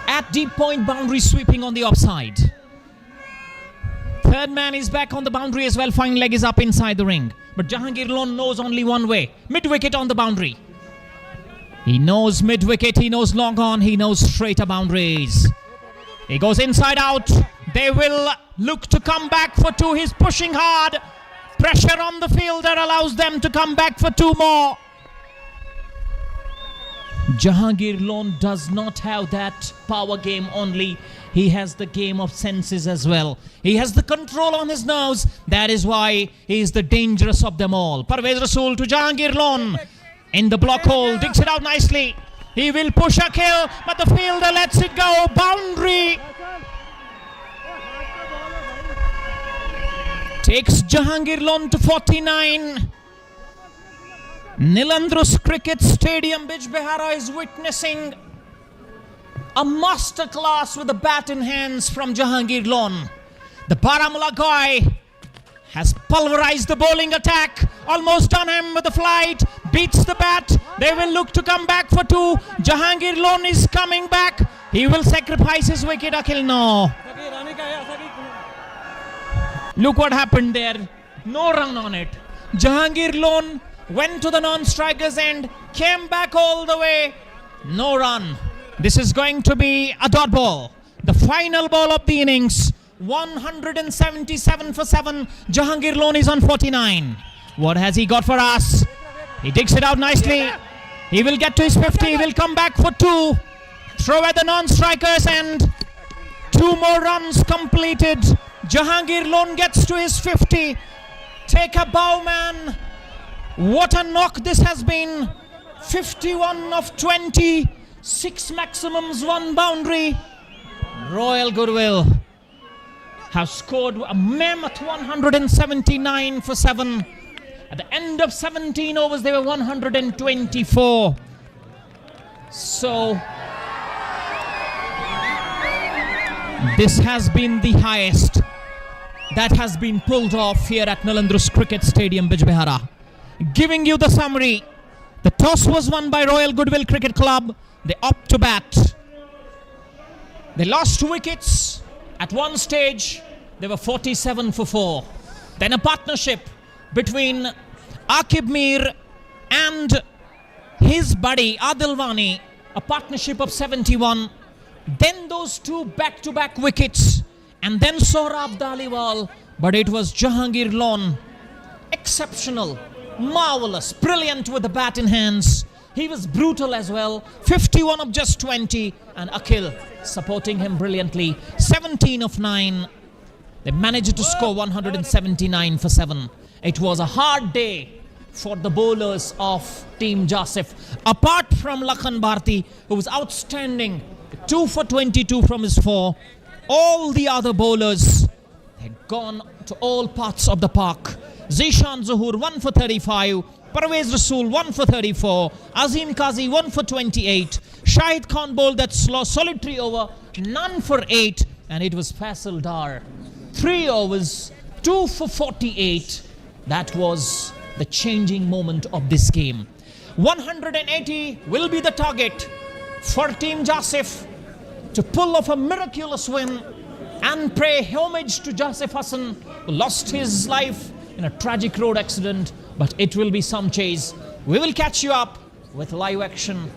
at deep point boundary sweeping on the offside. Third man is back on the boundary as well. Fine leg is up inside the ring. But Jahangir Lone knows only one way. Mid wicket on the boundary. He knows mid wicket. He knows long on. He knows straighter boundaries. He goes inside out. They will look to come back for two. He's pushing hard. Pressure on the fielder allows them to come back for two more. Jahangir Lone does not have that power game only. He has the game of senses as well. He has the control on his nerves. That is why he is the dangerous of them all. Parvez Rasool to Jahangir Lone. In the block hole. Digs it out nicely. He will push a kill, but the fielder lets it go. Boundary. Takes Jahangir Lone to 49. Nilandrus Cricket Stadium, Bijbehara is witnessing a masterclass with the bat in hands from Jahangir Lone. The Baramulla guy has pulverized the bowling attack, almost done him with the flight, beats the bat. They will look to come back for two. Jahangir Lone is coming back. He will sacrifice his wicket. Akhil, no. Look what happened there. No run on it. Jahangir Lone went to the non-strikers end, came back all the way. No run. This is going to be a dot ball. The final ball of the innings. 177 for 7. Jahangir Lone is on 49. What has he got for us? He digs it out nicely. He will get to his 50. He will come back for two. Throw at the non-strikers and two more runs completed. Jahangir Lone gets to his 50. Take a bow, man. What a knock this has been. 51 of 20. 6 maximums, 1 boundary. Royal Goodwill have scored a mammoth 179 for 7. At the end of 17 overs, they were 124. So this has been the highest that has been pulled off here at Nilandrus Cricket Stadium, Bijbehara. Giving you the summary. The toss was won by Royal Goodwill Cricket Club. They opt to bat. They lost 2 wickets. At one stage, they were 47 for 4. Then a partnership between Aqib Mir and his buddy Adil Wani. A partnership of 71. Then those 2 back-to-back wickets. And then Sohrab Dhaliwal. But it was Jahangir Lone. Exceptional. Marvelous. Brilliant with the bat in hands. He was brutal as well. 51 of just 20. And Akhil supporting him brilliantly. 17 of 9. They managed to score 179 for 7. It was a hard day for the bowlers of Team Jasif. Apart from Lakhan Bharti, who was outstanding. 2 for 22 from his 4. All the other bowlers had gone to all parts of the park. Zishan Zuhur 1 for 35. Parvez Rasool 1 for 34. Azim Qazi 1 for 28. Shahid Khan bowled that solitary over, none for 8. And it was Faisal Dar. 3 overs, 2 for 48. That was the changing moment of this game. 180 will be the target for Team Jasif to pull off a miraculous win and pay homage to Jasif Hassan, who lost his life in a tragic road accident. But it will be some chase. We will catch you up with live action.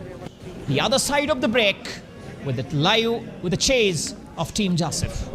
The other side of the break with the chase of Team Jasif.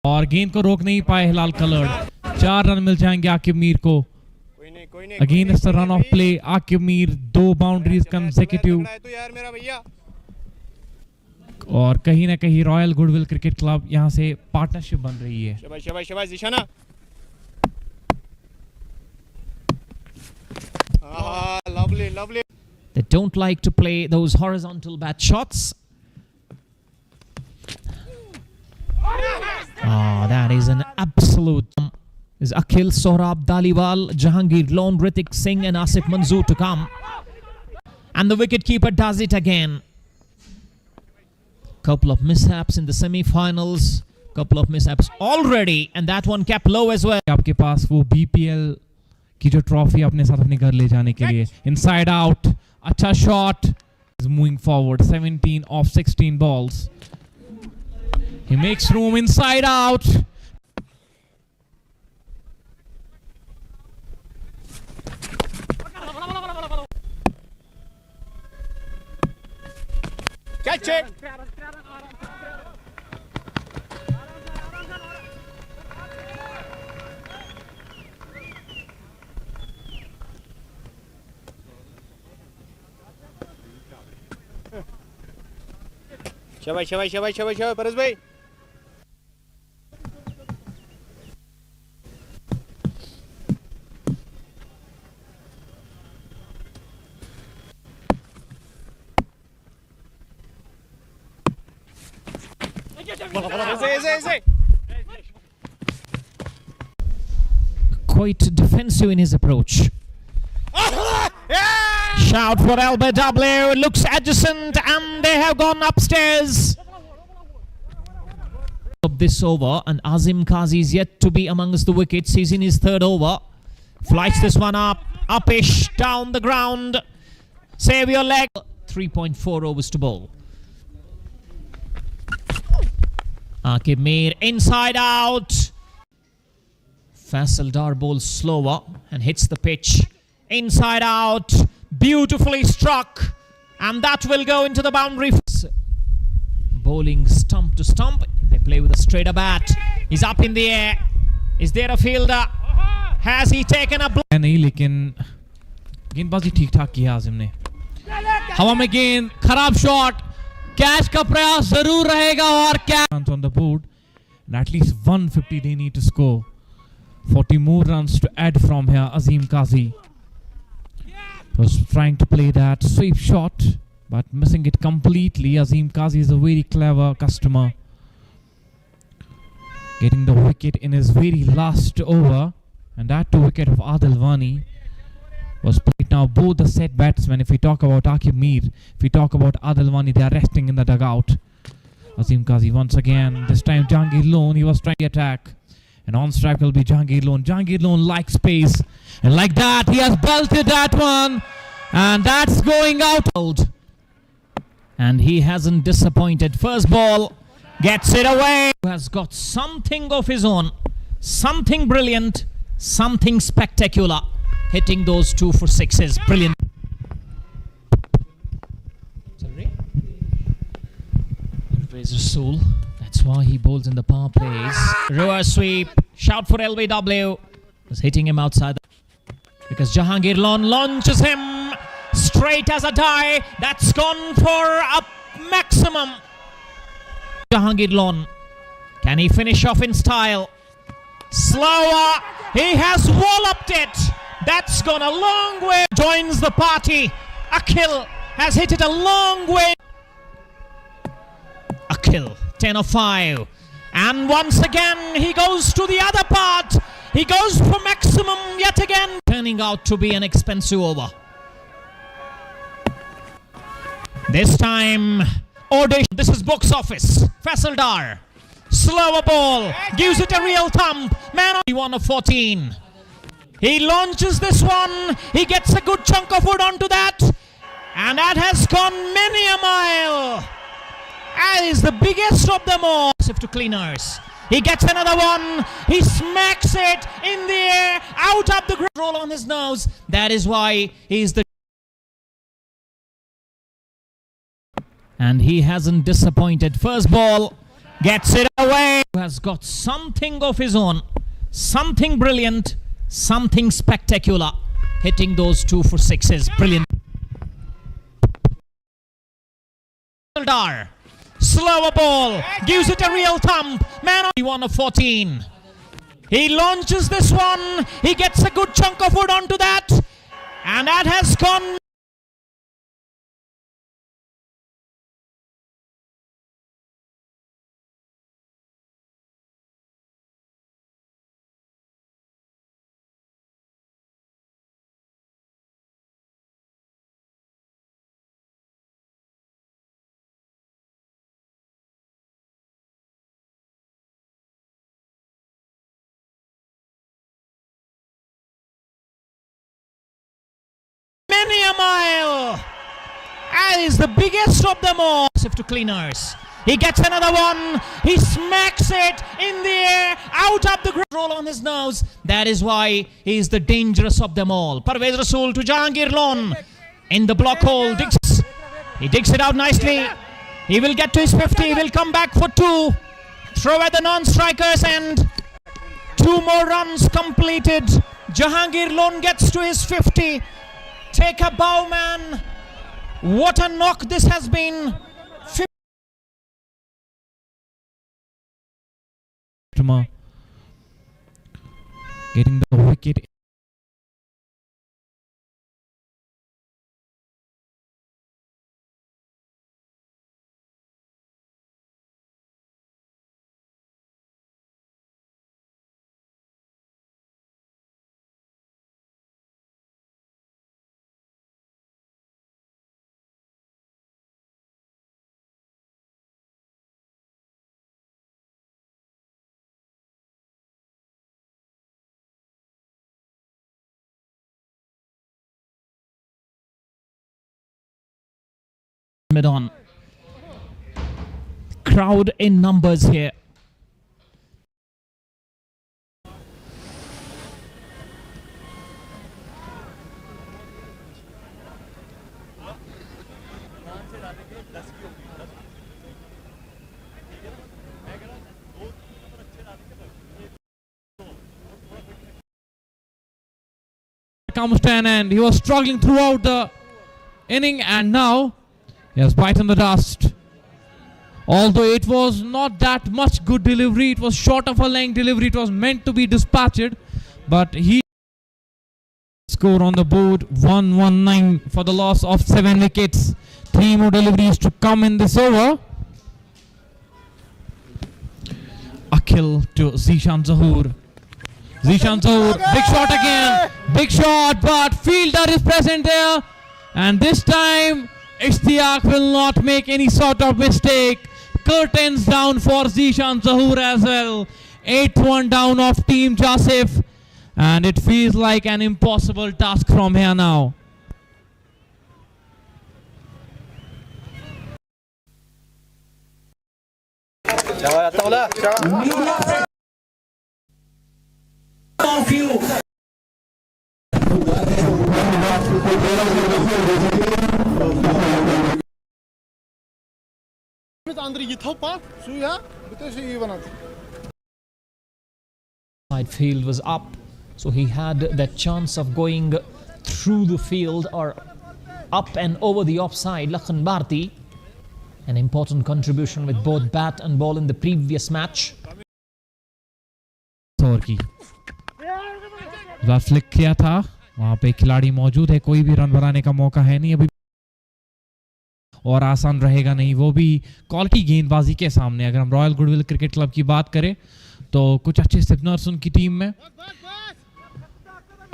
और गेंद को रोक नहीं पाए हिलाल coloured. 4 run मिल जाएंगे आकिब मीर को। Against the run of play Aqib Mir 2 boundaries consecutive. और कहीं ना कहीं रॉयल गुडविल क्रिकेट क्लब यहां से पार्टनरशिप बन रही है। शाबाश दिशाना। Lovely. They don't like to play those horizontal bat shots. That is an absolute. Is Akhil, Sohrab, Daliwal, Jahangir, Lone, Ritik Singh and Asif Manzoor to come. And the wicketkeeper does it again. Couple of mishaps in the semi-finals. Couple of mishaps already. And that one kept low as well. आपके पास वो BPL की जो trophy अपने साथ अपने घर ले जाने के लिए। Inside out. अच्छा shot. Is moving forward. 17 of 16 balls. He makes room inside out. Catch it. शाबाश परस भाई। Quite defensive in his approach. Shout for LBW. Looks adjacent and they have gone upstairs. Of this over, and Azim Qazi is yet to be amongst the wickets. He's in his 3rd over. Flights this one up. Upish down the ground. Save your leg. 3.4 overs to bowl. Akib Mir inside out. Faisal Dar bowls slower and hits the pitch. Inside out. Beautifully struck. And that will go into the boundary. Bowling stump to stump. They play with a straighter bat. He's up in the air. Is there a fielder? Has he taken a blow? नहीं लेकिन गेंदबाजी ठीक ठाक किया आजिम ने. हवा में गेंद, खराब शॉट, कैच का प्रयास जरूर रहेगा और catch on the board and at least 150 they need to score. 40 more runs to add from here. Azim Qazi was trying to play that sweep shot but missing it completely. Azim Qazi is a very clever customer, getting the wicket in his very last over, and that to wicket of Adil Wani was played. Now both the set batsmen, if we talk about Akib Mir, if we talk about Adil Wani, they are resting in the dugout. Azim Qazi once again, this time Jahangir Lone, he was trying to attack, and on strike will be Jahangir Lone. Jahangir Lone likes space, and like that he has belted that one, and that's going out. And he hasn't disappointed. First ball, gets it away. Has got something of his own, something brilliant, something spectacular. Hitting those 2 for 6s, brilliant. Sorry. Praise Rasool. That's why he bowls in the power plays. Reverse sweep, shout for LBW. Was hitting him outside because Jahangir Lone launches him straight as a die. That's gone for a maximum. Jahangir Lone, can he finish off in style? Slower, he has walloped it. That's gone a long way. Joins the party. Akhil has hit it a long way. Akhil, 10 of 5. And once again, he goes to the other part. He goes for maximum yet again. Turning out to be an expensive over. This time, audition. This is box office. Faisal Dar. Slower ball. Gives it a real thump. Man on 1 of 14. He launches this one. He gets a good chunk of wood onto that. And that has gone many a mile. That is the biggest of them all. To cleaners. He gets another one. He smacks it in the air. Out of the ground. Roll on his nose. That is why he's the... And he hasn't disappointed. First ball. Gets it away. Has got something of his own. Something brilliant. Something spectacular. Hitting those 2 for 6s. Brilliant. Dar. Slower ball. Gives it a real thump. Man on 1 of 14. He launches this one. He gets a good chunk of wood onto that. And that has gone... many a mile. That is the biggest of them all. To cleaners. He gets another one. He smacks it in the air. Out of the ground. Roll on his nose. That is why he is the dangerous of them all. Parvez Rasool to Jahangir Lone. In the block hole. He digs it out nicely. He will get to his 50. He will come back for 2. Throw at the non-strikers and 2 more runs completed. Jahangir Lone gets to his 50. Take a bow, man. What a knock this has been. Getting the wicket Ramadan. Crowd in numbers here. Comes to an end. He was struggling throughout the inning, and now he has biting the dust. Although it was not that much good delivery, it was short of a length delivery. It was meant to be dispatched, but he score on the board 119 for the loss of 7 wickets. 3 more deliveries to come in this over. Akhil to Zishan Zahoor. Zishan Zahoor, big shot again. Big shot, but fielder is present there. And this time, Ishtiaq will not make any sort of mistake. Curtains down for Zishan Zahoor as well. 8-1 down of Team Jasif. And it feels like an impossible task from here now. Side field was up, so he had that chance of going through the field or up and over the offside. Lakhan Bharti, an important contribution with both bat and ball in the previous match. Flick किया था, वहां पे खिलाड़ी मौजूद है, कोई भी run बनाने का मौका है नहीं अभी, और आसान रहेगा नहीं, वो भी कॉल की गेंदबाजी के सामने। अगर हम रॉयल गुडविल क्रिकेट क्लब की बात करें तो कुछ अच्छे स्पिनर्स उनकी टीम में,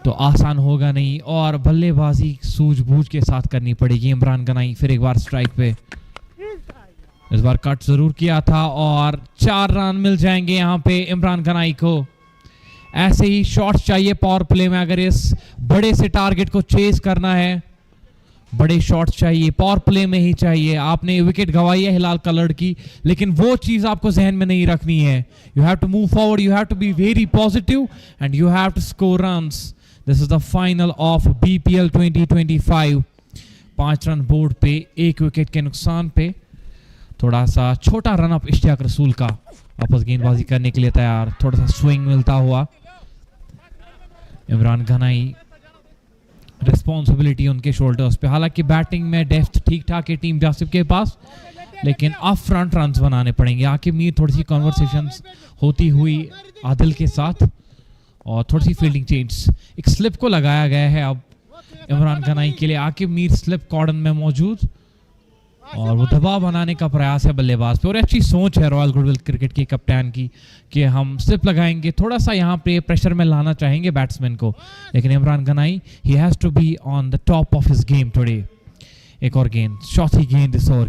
तो आसान होगा नहीं, और बल्लेबाजी सूझबूझ के साथ करनी पड़ेगी। इमरान गनाई फिर एक बार स्ट्राइक पे, इस बार कट जरूर किया था और 4 रन मिल जाएंगे यहाँ पे इमरान गनाई को। ऐसे ही शॉट्स चाहिए पावर प्ले में, अगर इस बड़े से टारगेट को चेज करना है। बड़े शॉट्स चाहिए, पावर प्ले में ही चाहिए। आपने विकेट गंवाई है हिलाल कलर की, लेकिन वो चीज आपको जहन में नहीं रखनी है। You have to move forward, you have to be very positive and you have to score runs. This is the final of BPL 2025। 5 run board पे, 1 विकेट के नुकसान पे। थोड़ा सा छोटा रन अप इश्तियाक रसूल का, वापस गेंदबाजी करने के लिए तैयार, थोड़ा सा स्विंग मिलता हुआ। इमरान गनाई, रिस्पॉन्सिबिलिटी उनके शोल्डर्स पे। हालांकि बैटिंग में डेप्थ ठीक ठाक है टीम जासिफ के पास, लेकिन अप फ्रंट रन्स बनाने पड़ेंगे। आकिब मीर थोड़ी सी कॉन्वर्सेशंस होती हुई आदिल के साथ, और थोड़ी सी फील्डिंग चेंज। एक स्लिप को लगाया गया है अब इमरान गनाई के लिए। आकिब मीर स्लिप कॉर्डन में मौजूद, और वो दबाव बनाने का प्रयास है बल्लेबाज पे। और अच्छी सोच है रॉयल गुडविल क्रिकेट के कप्तान की कि हम स्लिप लगाएंगे, थोड़ा सा यहाँ पे प्रेशर में लाना चाहेंगे बैट्समैन को। लेकिन Imran Ganai, he has to be on the top of his game today. एक और गेंद, चौथी गेंद इस over.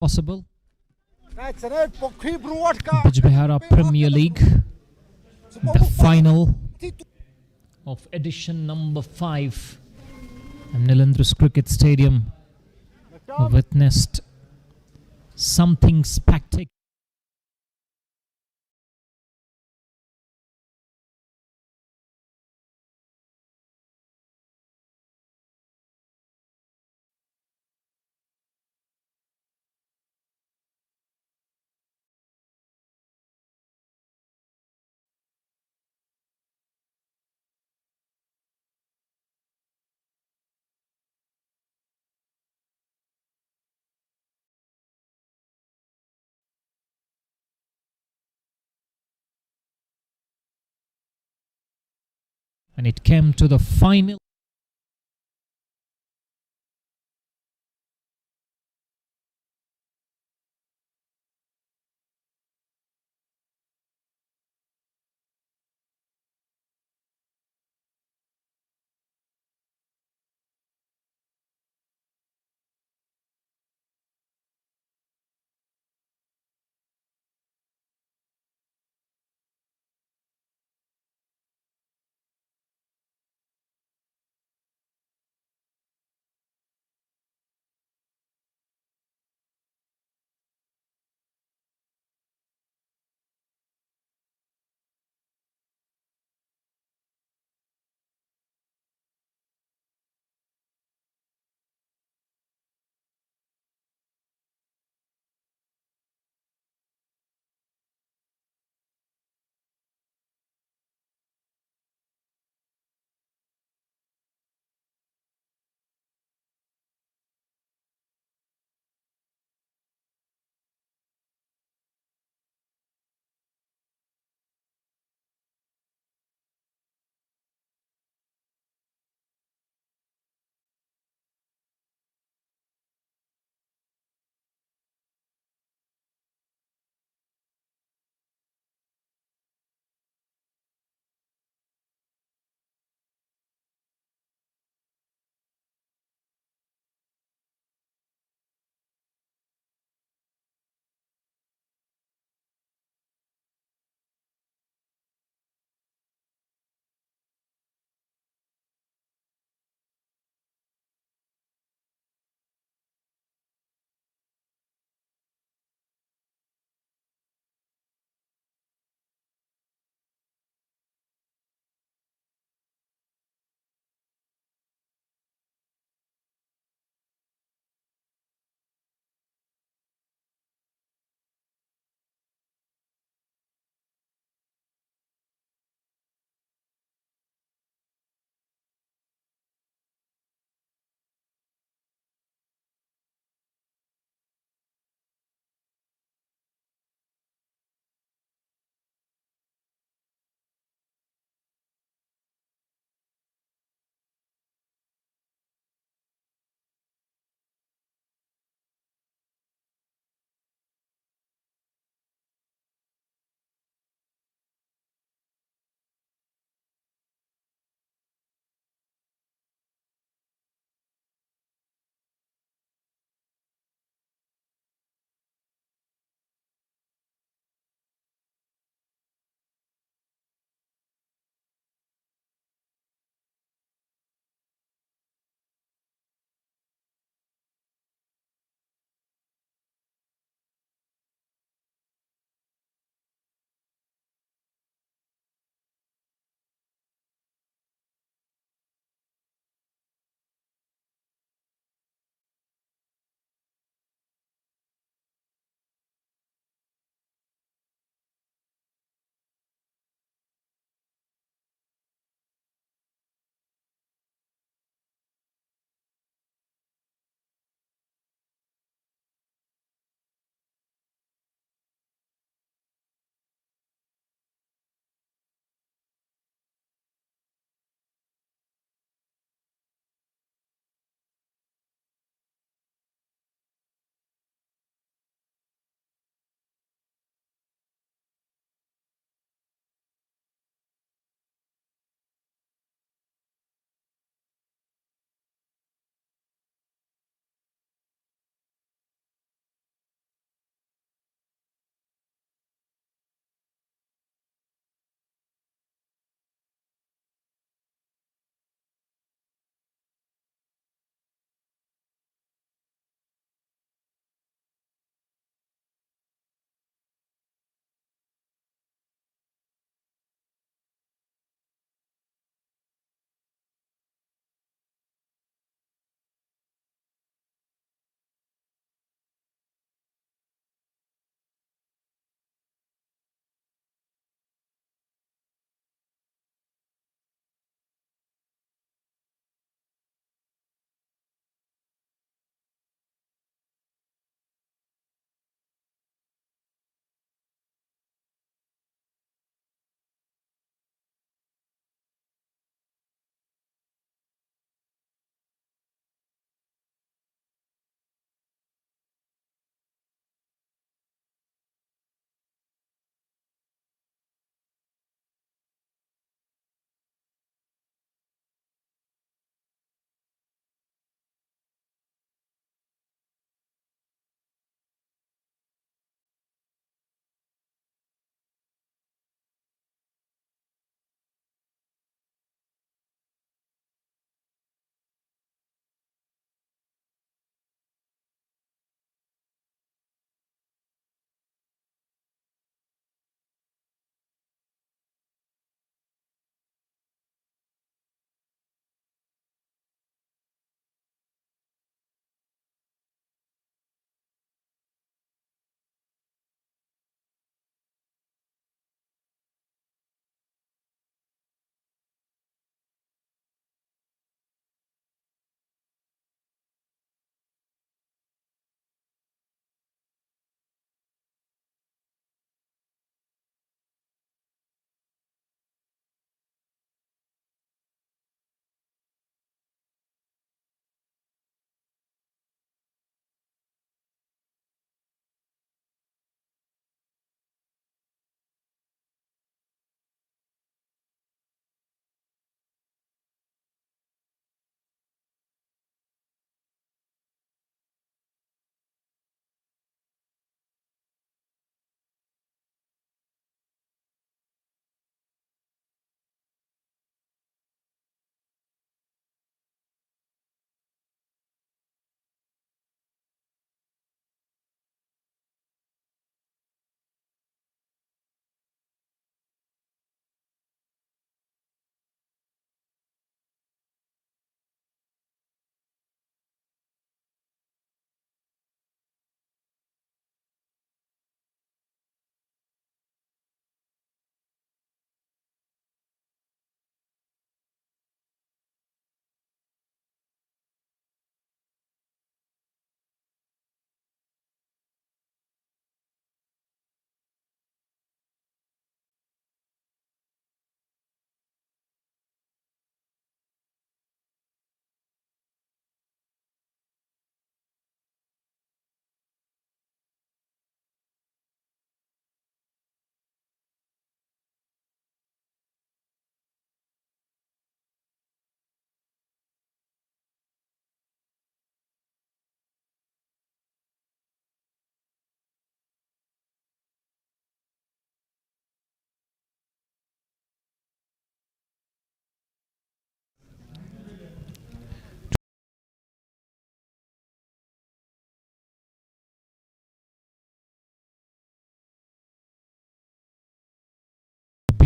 possible. That's it. Pokhi Bruat ka. Bijbehara Premier League, the final of edition number 5. And Nilendras Cricket Stadium witnessed something spectacular. And it came to the final.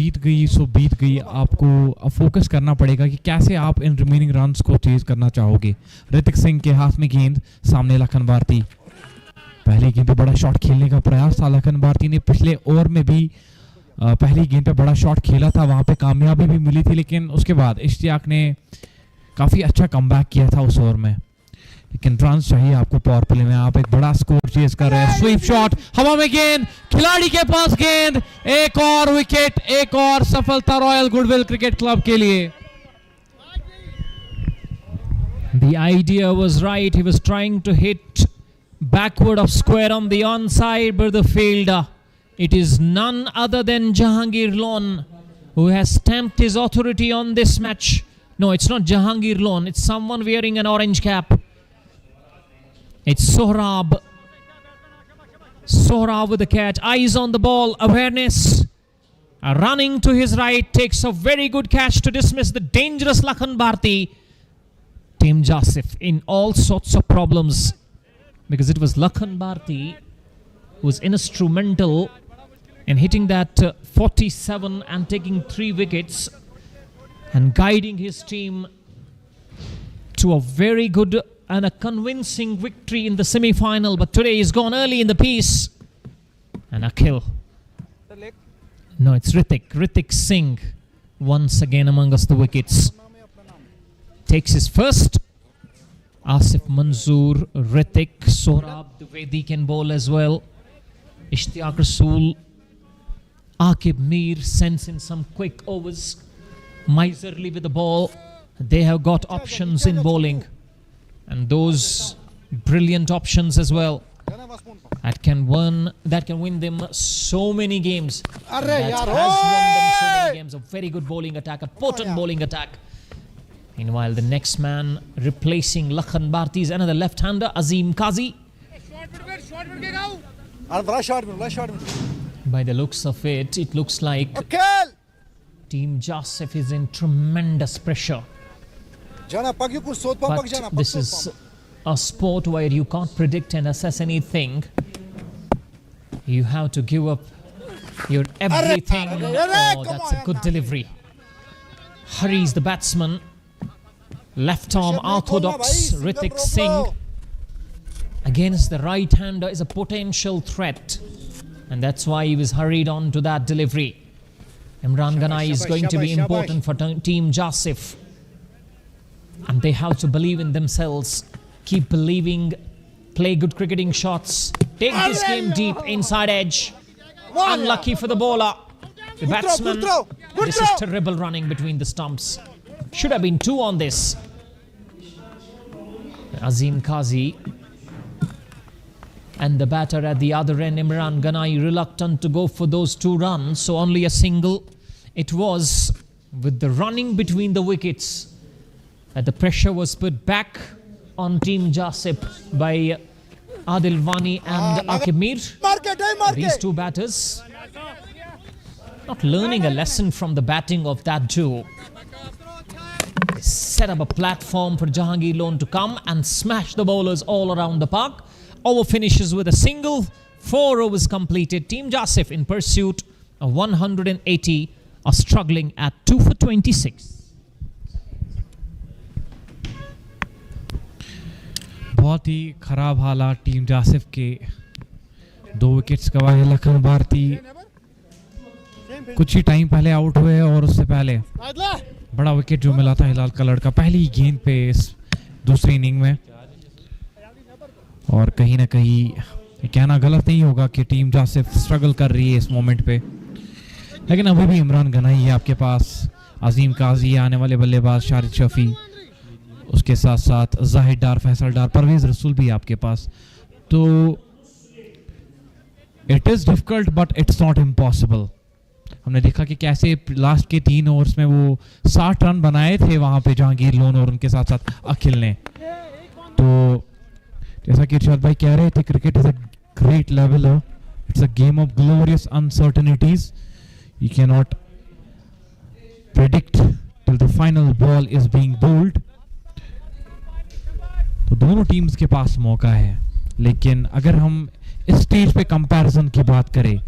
बीत गई सो बीत गई, आपको अब फोकस करना पड़ेगा कि कैसे आप इन रिमेनिंग रन्स को चेज करना चाहोगे। ऋतिक सिंह के हाथ में गेंद, सामने लखन भारती, पहली गेंद पे बड़ा शॉट खेलने का प्रयास था लखन भारती ने, पिछले ओवर में भी पहली गेंद पे बड़ा शॉट खेला था, वहां पे कामयाबी भी मिली थी, लेकिन उसके बाद इश्तियाक ने काफी अच्छा कमबैक किया था उस ओवर में। लेकिन रन्स चाहिए आपको पावर प्ले में, आप एक बड़ा स्कोर चेज कर रहे हैं। स्वीप शॉट, हवा में गेंद, खिलाड़ी के पास गेंद, एक और विकेट, एक और सफलता रॉयल गुडविल क्रिकेट क्लब के लिए। The idea was right. He was trying to hit backward of square on the onside, but the fielder, it is none other than Jahangir Lon who has stamped his authority on this match. No, it's not Jahangir Lon. It's someone wearing an orange cap. It's Sohrab. Sohrab with the catch. Eyes on the ball. Awareness. Running to his right. Takes a very good catch to dismiss the dangerous Lakhan Bharti. Team Jasif in all sorts of problems, because it was Lakhan Bharti who was instrumental in hitting that 47 and taking 3 wickets and guiding his team to a very good and a convincing victory in the semi-final. But today he's gone early in the piece. And Akhil. No, it's Ritik Singh once again among us the wickets. Takes his first. Asif Manzoor, Ritik, Sohrab Dwivedi can bowl as well. Ishtiaq Rasool, Aqib Mir sends in some quick overs. Miserly with the ball. They have got options in bowling, and those brilliant options as well that can win them so many games. That has won them so many games. A very good bowling attack, a potent bowling attack. Meanwhile, the next man replacing Lakhan Bharti is another left-hander, Azim Qazi. By the looks of it, it looks like Team Jasif is in tremendous pressure. But this is a sport where you can't predict and assess anything. You have to give up your everything. Oh, that's a good delivery. Hurries the batsman. Left arm orthodox Ritik Singh against the right-hander is a potential threat, and that's why he was hurried on to that delivery. Imran Ganai is going to be important for Team Jasif, and they have to believe in themselves, keep believing, play good cricketing shots, take this game deep inside edge. Unlucky for the bowler, the batsman. This is terrible running between the stumps. Should have been 2 on this. Azim Qazi and the batter at the other end, Imran Ganai, reluctant to go for those 2 runs, so only a single. It was with the running between the wickets that the pressure was put back on Team Jasif by Adil Wani and Aqib Mir. These 2 batters not learning a lesson from the batting of that duo. They set up a platform for Jahangir Lon to come and smash the bowlers all around the park. Over finishes with a single. 4 overs completed. Team Jasif in pursuit of 180 are struggling at 2 for 26. बहुत ही खराब हालात team जासिफ के, 2 wickets गवाए लखन भारती कुछ ही time पहले out हुए, और उससे पहले बड़ा विकेट जो मिला था हिलाल कलर का पहली गेंद पे इस दूसरी इनिंग में। और कहीं ना कहीं ये कहना गलत नहीं होगा कि टीम जासिफ स्ट्रगल कर रही है इस मोमेंट पे, लेकिन अभी भी इमरान गनाई है आपके पास, अजीम काजी, आने वाले बल्लेबाज शारिद शफी, उसके साथ साथ जाहिद डार, फैसल डार, परवेज रसूल भी आपके पास। तो it is difficult but it's not impossible. हमने देखा कि कैसे लास्ट के 3 ओवर्स में वो 60 रन बनाए थे वहां पे जहांगीर लोन और उनके साथ साथ अखिल ने। तो जैसा कि इरशाद भाई कह रहे थे, cricket is a great level, it's a game of glorious uncertainties, you can not predict till the final ball is being bowled. तो दोनों टीम्स के पास मौका है, लेकिन अगर हम इस स्टेज पे कंपैरिजन की बात करें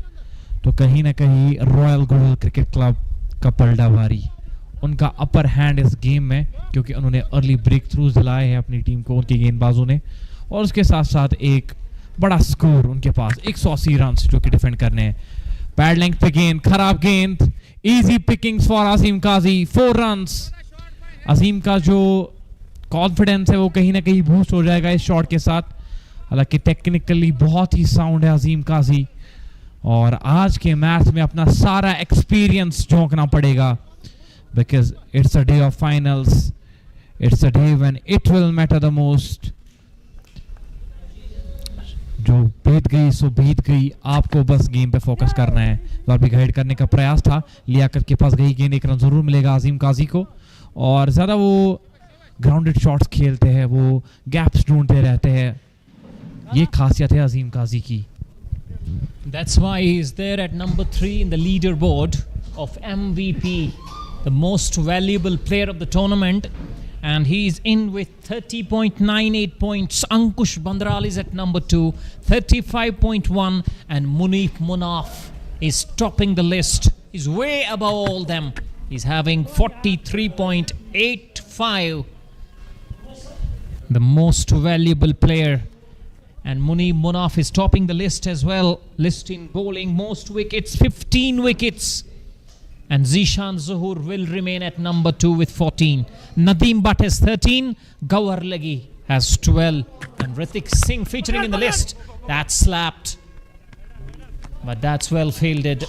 तो कहीं ना कहीं रॉयल गुडविल क्रिकेट क्लब का पलड़ा भारी। उनका अपर हैंड इस गेम में, क्योंकि उन्होंने अर्ली ब्रेक थ्रूज दिलाए हैं अपनी टीम को, उनके गेंदबाजों ने, और उसके साथ साथ एक बड़ा स्कोर उनके पास 180 रन जो कि डिफेंड करने हैं। पैड लेंथ पे गेंद, खराब गेंद, easy pickings for Azim Kazi, 4 runs. Azim का जो कॉन्फिडेंस है वो कहीं ना कहीं बूस्ट हो जाएगा इस शॉट के साथ। हालांकि टेक्निकली बहुत ही साउंड है अजीम काजी, और आज के मैच में अपना सारा एक्सपीरियंस झोंकना पड़ेगा, because it's a day of finals, it's a day when it will matter the most. जो बीत गई सो बीत गई, आपको बस गेम पे फोकस करना है। तो अभी गाइड करने का प्रयास था, लियाकत के पास गई गेंद, 1 रन जरूर मिलेगा अजीम काजी को, और ज़्यादा वो ग्राउंडेड शॉट्स खेलते हैं, वो गैप्स ढूंढते रहते हैं, ये खासियत है अजीम काजी की। That's why he is there at number 3 in the leaderboard of MVP, the most valuable player of the tournament, and he is in with 30.98 points. Ankush Bandral is at number 2, 35.1, and Munif Munaf is topping the list. He's way above all them. He's having 43.85. The most valuable player. And Munif Munaf is topping the list as well. List in bowling, most wickets, 15 wickets. And Zishan Zuhur will remain at number 2 with 14. Nadeem Butt has 13. Gawar Lagi has 12. And Ritik Singh featuring in the list. That's slapped. But that's well fielded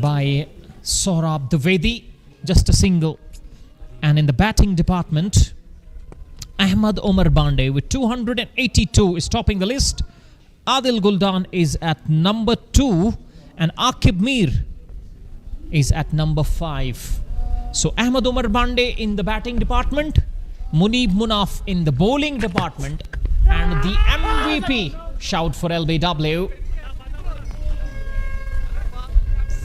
by Saurabh Dwivedi. Just a single. And in the batting department, Ahmad Omar Bande with 282 is topping the list. Adil Guldan is at number 2. And Akib Mir is at number 5. So Ahmad Omar Bande in the batting department, Munib Munaf in the bowling department, and the MVP shout for LBW.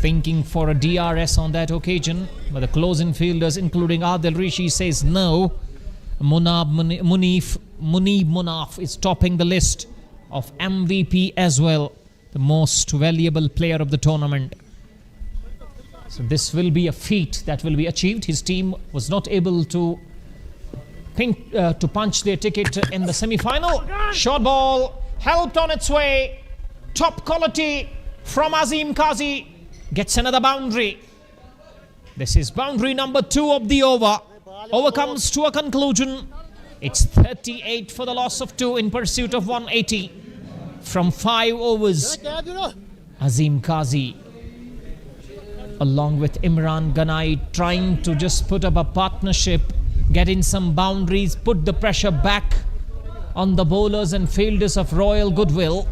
Thinking for a DRS on that occasion, but the close-in fielders including Adil Rishi says no. Munib Munaf is topping the list of MVP as well, the most valuable player of the tournament. So this will be a feat that will be achieved. His team was not able to punch their ticket in the semi-final. Short ball helped on its way. Top quality from Azim Kazi. Gets another boundary. This is boundary number 2 of the over. Over comes to a conclusion. It's 38 for the loss of 2 in pursuit of 180 from 5 overs. Azim Kazi along with Imran Ganai trying to just put up a partnership, get in some boundaries, put the pressure back on the bowlers and fielders of Royal Goodwill,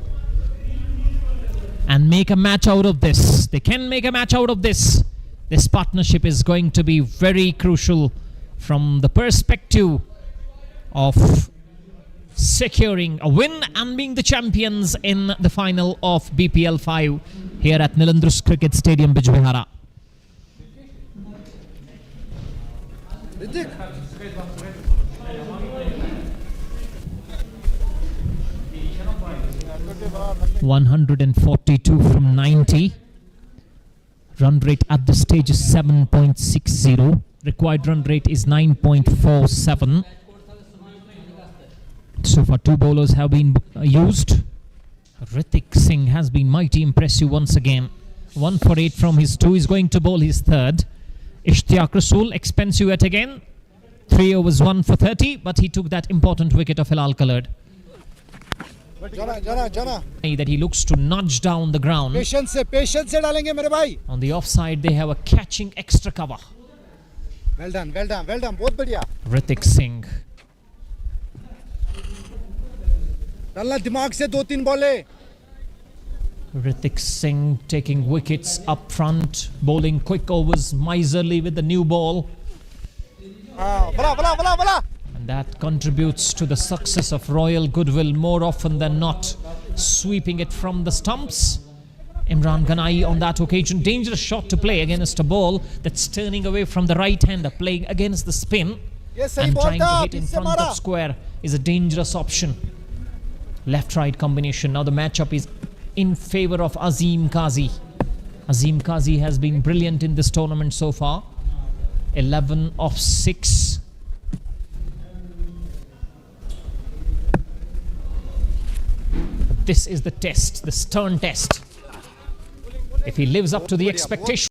and make a match out of this. They can make a match out of this. This partnership is going to be very crucial from the perspective of securing a win and being the champions in the final of BPL 5 here at Nilandrus Cricket Stadium, Bijbehara. ...142 from 90. Run rate at this stage is 7.60. Required run rate is 9.47. So far 2 bowlers have been used. Ritik Singh has been mighty impressive once again. 1 for 8 from his 2. He's going to bowl his 3rd. Ishtiaq Rasool expensive yet again. 3 overs 1 for 30, but he took that important wicket of Hilal Coloured. That he looks to nudge down the ground. Patience se dalenge mere bhai. On the offside they have a catching extra cover. Well done, बहुत बढ़िया. Ritik Singh. डालना दिमाग से 2-3 बॉले. Ritik Singh taking wickets up front, bowling quick overs, miserly with the new ball. Bala. And that contributes to the success of Royal Goodwill more often than not, sweeping it from the stumps. Imran Ganai on that occasion, dangerous shot to play against a ball that's turning away from the right hander, playing against the spin, and trying to hit in front of square is a dangerous option. Left-right combination. Now the matchup is in favor of Azim Kazi. Azim Kazi has been brilliant in this tournament so far. 11 of 6. This is the test, the stern test. If he lives up to the expectation.